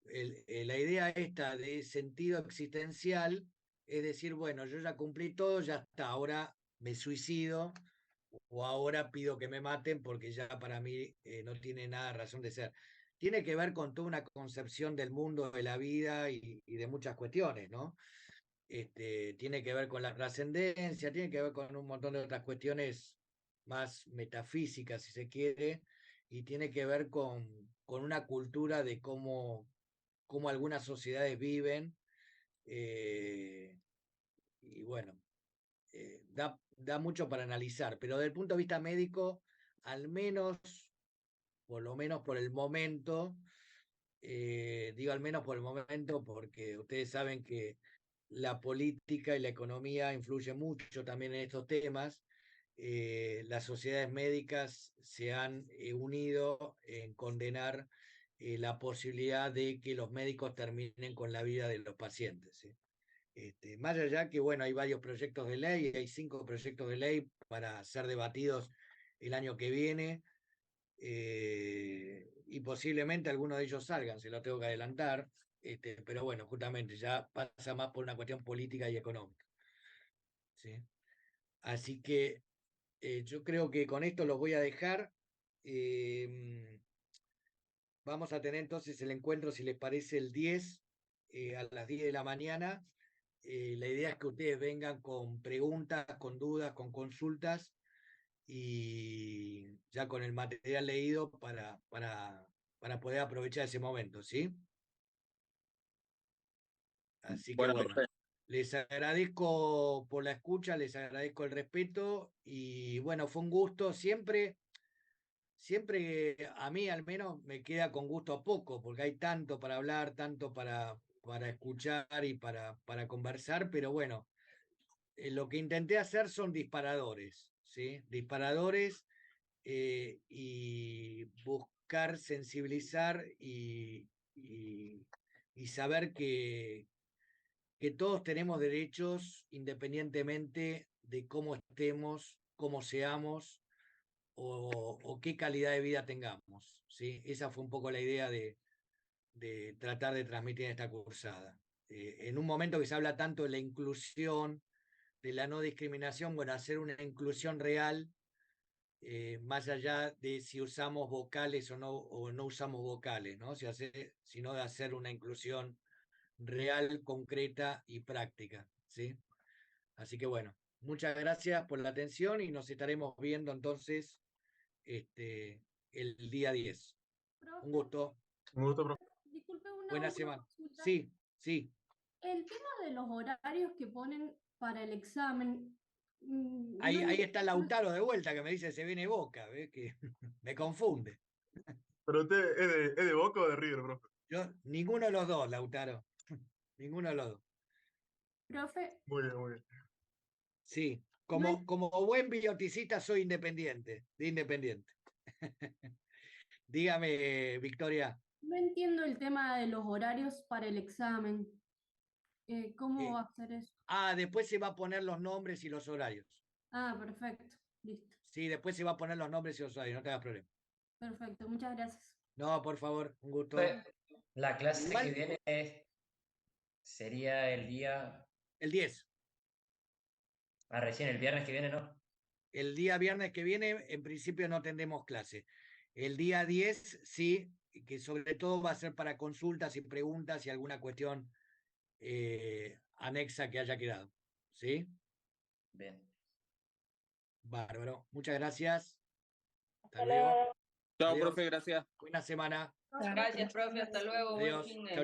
[SPEAKER 1] La idea esta de sentido existencial es decir, bueno, yo ya cumplí todo, ya está, ahora me suicido o ahora pido que me maten porque ya para mí no tiene nada de razón de ser. Tiene que ver con toda una concepción del mundo, de la vida y de muchas cuestiones, ¿no? Tiene que ver con la trascendencia, tiene que ver con un montón de otras cuestiones más metafísicas, si se quiere, y tiene que ver con una cultura de cómo algunas sociedades viven. eh, y bueno, da mucho para analizar, pero desde el punto de vista médico, al menos, por lo menos por el momento, digo al menos por el momento porque ustedes saben que la política y la economía influyen mucho también en estos temas. Las sociedades médicas se han unido en condenar la posibilidad de que los médicos terminen con la vida de los pacientes, ¿sí? Más allá que, bueno, hay varios proyectos de ley, hay 5 proyectos de ley para ser debatidos el año que viene, y posiblemente algunos de ellos salgan, se lo tengo que adelantar, pero bueno, justamente ya pasa más por una cuestión política y económica, ¿sí? Así que yo creo que con esto los voy a dejar. eh, Vamos a tener entonces el encuentro, si les parece, el 10 a las 10 de la mañana. La idea es que ustedes vengan con preguntas, con dudas, con consultas y ya con el material leído para poder aprovechar ese momento, ¿sí? Así que
[SPEAKER 7] Bueno,
[SPEAKER 1] bueno,
[SPEAKER 7] profe,
[SPEAKER 1] les agradezco por la escucha, les agradezco el respeto y bueno, fue un gusto. Siempre a mí al menos me queda con gusto a poco, porque hay tanto para hablar, tanto para escuchar y para conversar, pero bueno, lo que intenté hacer son disparadores, ¿sí? Disparadores, y buscar sensibilizar y saber que todos tenemos derechos independientemente de cómo estemos, cómo seamos o qué calidad de vida tengamos, ¿sí? Esa fue un poco la idea de tratar de transmitir en esta cursada. En un momento que se habla tanto de la inclusión, de la no discriminación, bueno, hacer una inclusión real, más allá de si usamos vocales o no usamos vocales, ¿no? Sino de hacer una inclusión real, concreta y práctica, ¿sí? Así que bueno, muchas gracias por la atención y nos estaremos viendo entonces este, el día 10. Un
[SPEAKER 8] Profe,
[SPEAKER 1] gusto.
[SPEAKER 2] Un gusto, profe.
[SPEAKER 8] disculpe una
[SPEAKER 1] Buena
[SPEAKER 8] última
[SPEAKER 1] semana.
[SPEAKER 8] consulta.
[SPEAKER 1] Sí, sí.
[SPEAKER 8] El tema de los horarios que ponen para el examen, no
[SPEAKER 1] Ahí está
[SPEAKER 8] entiendo.
[SPEAKER 1] Lautaro de vuelta que me dice se viene Boca, ¿ves? Que me confunde.
[SPEAKER 2] ¿Pero usted es de Boca o de River, profe?
[SPEAKER 1] Yo, ninguno de los dos, Lautaro. Ninguno de los dos.
[SPEAKER 8] Profe,
[SPEAKER 2] Muy bien, muy bien.
[SPEAKER 1] Sí,
[SPEAKER 8] No
[SPEAKER 1] como buen bioticista soy independiente, de Independiente. Dígame, Victoria.
[SPEAKER 8] no entiendo el tema de los horarios para el examen. ¿Cómo
[SPEAKER 1] eh,
[SPEAKER 8] va a ser eso?
[SPEAKER 1] Después se va a poner los nombres y los horarios.
[SPEAKER 8] Ah, perfecto. Listo.
[SPEAKER 1] Sí, después se va a poner los nombres y los horarios, no te hagas problema.
[SPEAKER 8] Perfecto. Muchas gracias.
[SPEAKER 1] No, por favor, un gusto.
[SPEAKER 5] La clase que
[SPEAKER 1] Igual,
[SPEAKER 5] viene sería el día,
[SPEAKER 1] el 10.
[SPEAKER 5] recién el viernes que viene, ¿no?
[SPEAKER 1] El día viernes que viene, en principio no tendremos clase. El día 10, sí, que sobre todo va a ser para consultas y preguntas y alguna cuestión anexa que haya quedado. ¿Sí?
[SPEAKER 5] Bien.
[SPEAKER 1] Bárbaro. Muchas gracias. Hasta luego.
[SPEAKER 7] Chao,
[SPEAKER 1] Adiós.
[SPEAKER 7] profe, gracias.
[SPEAKER 1] Buena semana.
[SPEAKER 6] Gracias, profe. Hasta luego. Buen
[SPEAKER 1] Adiós.
[SPEAKER 6] fin de-
[SPEAKER 1] Chau,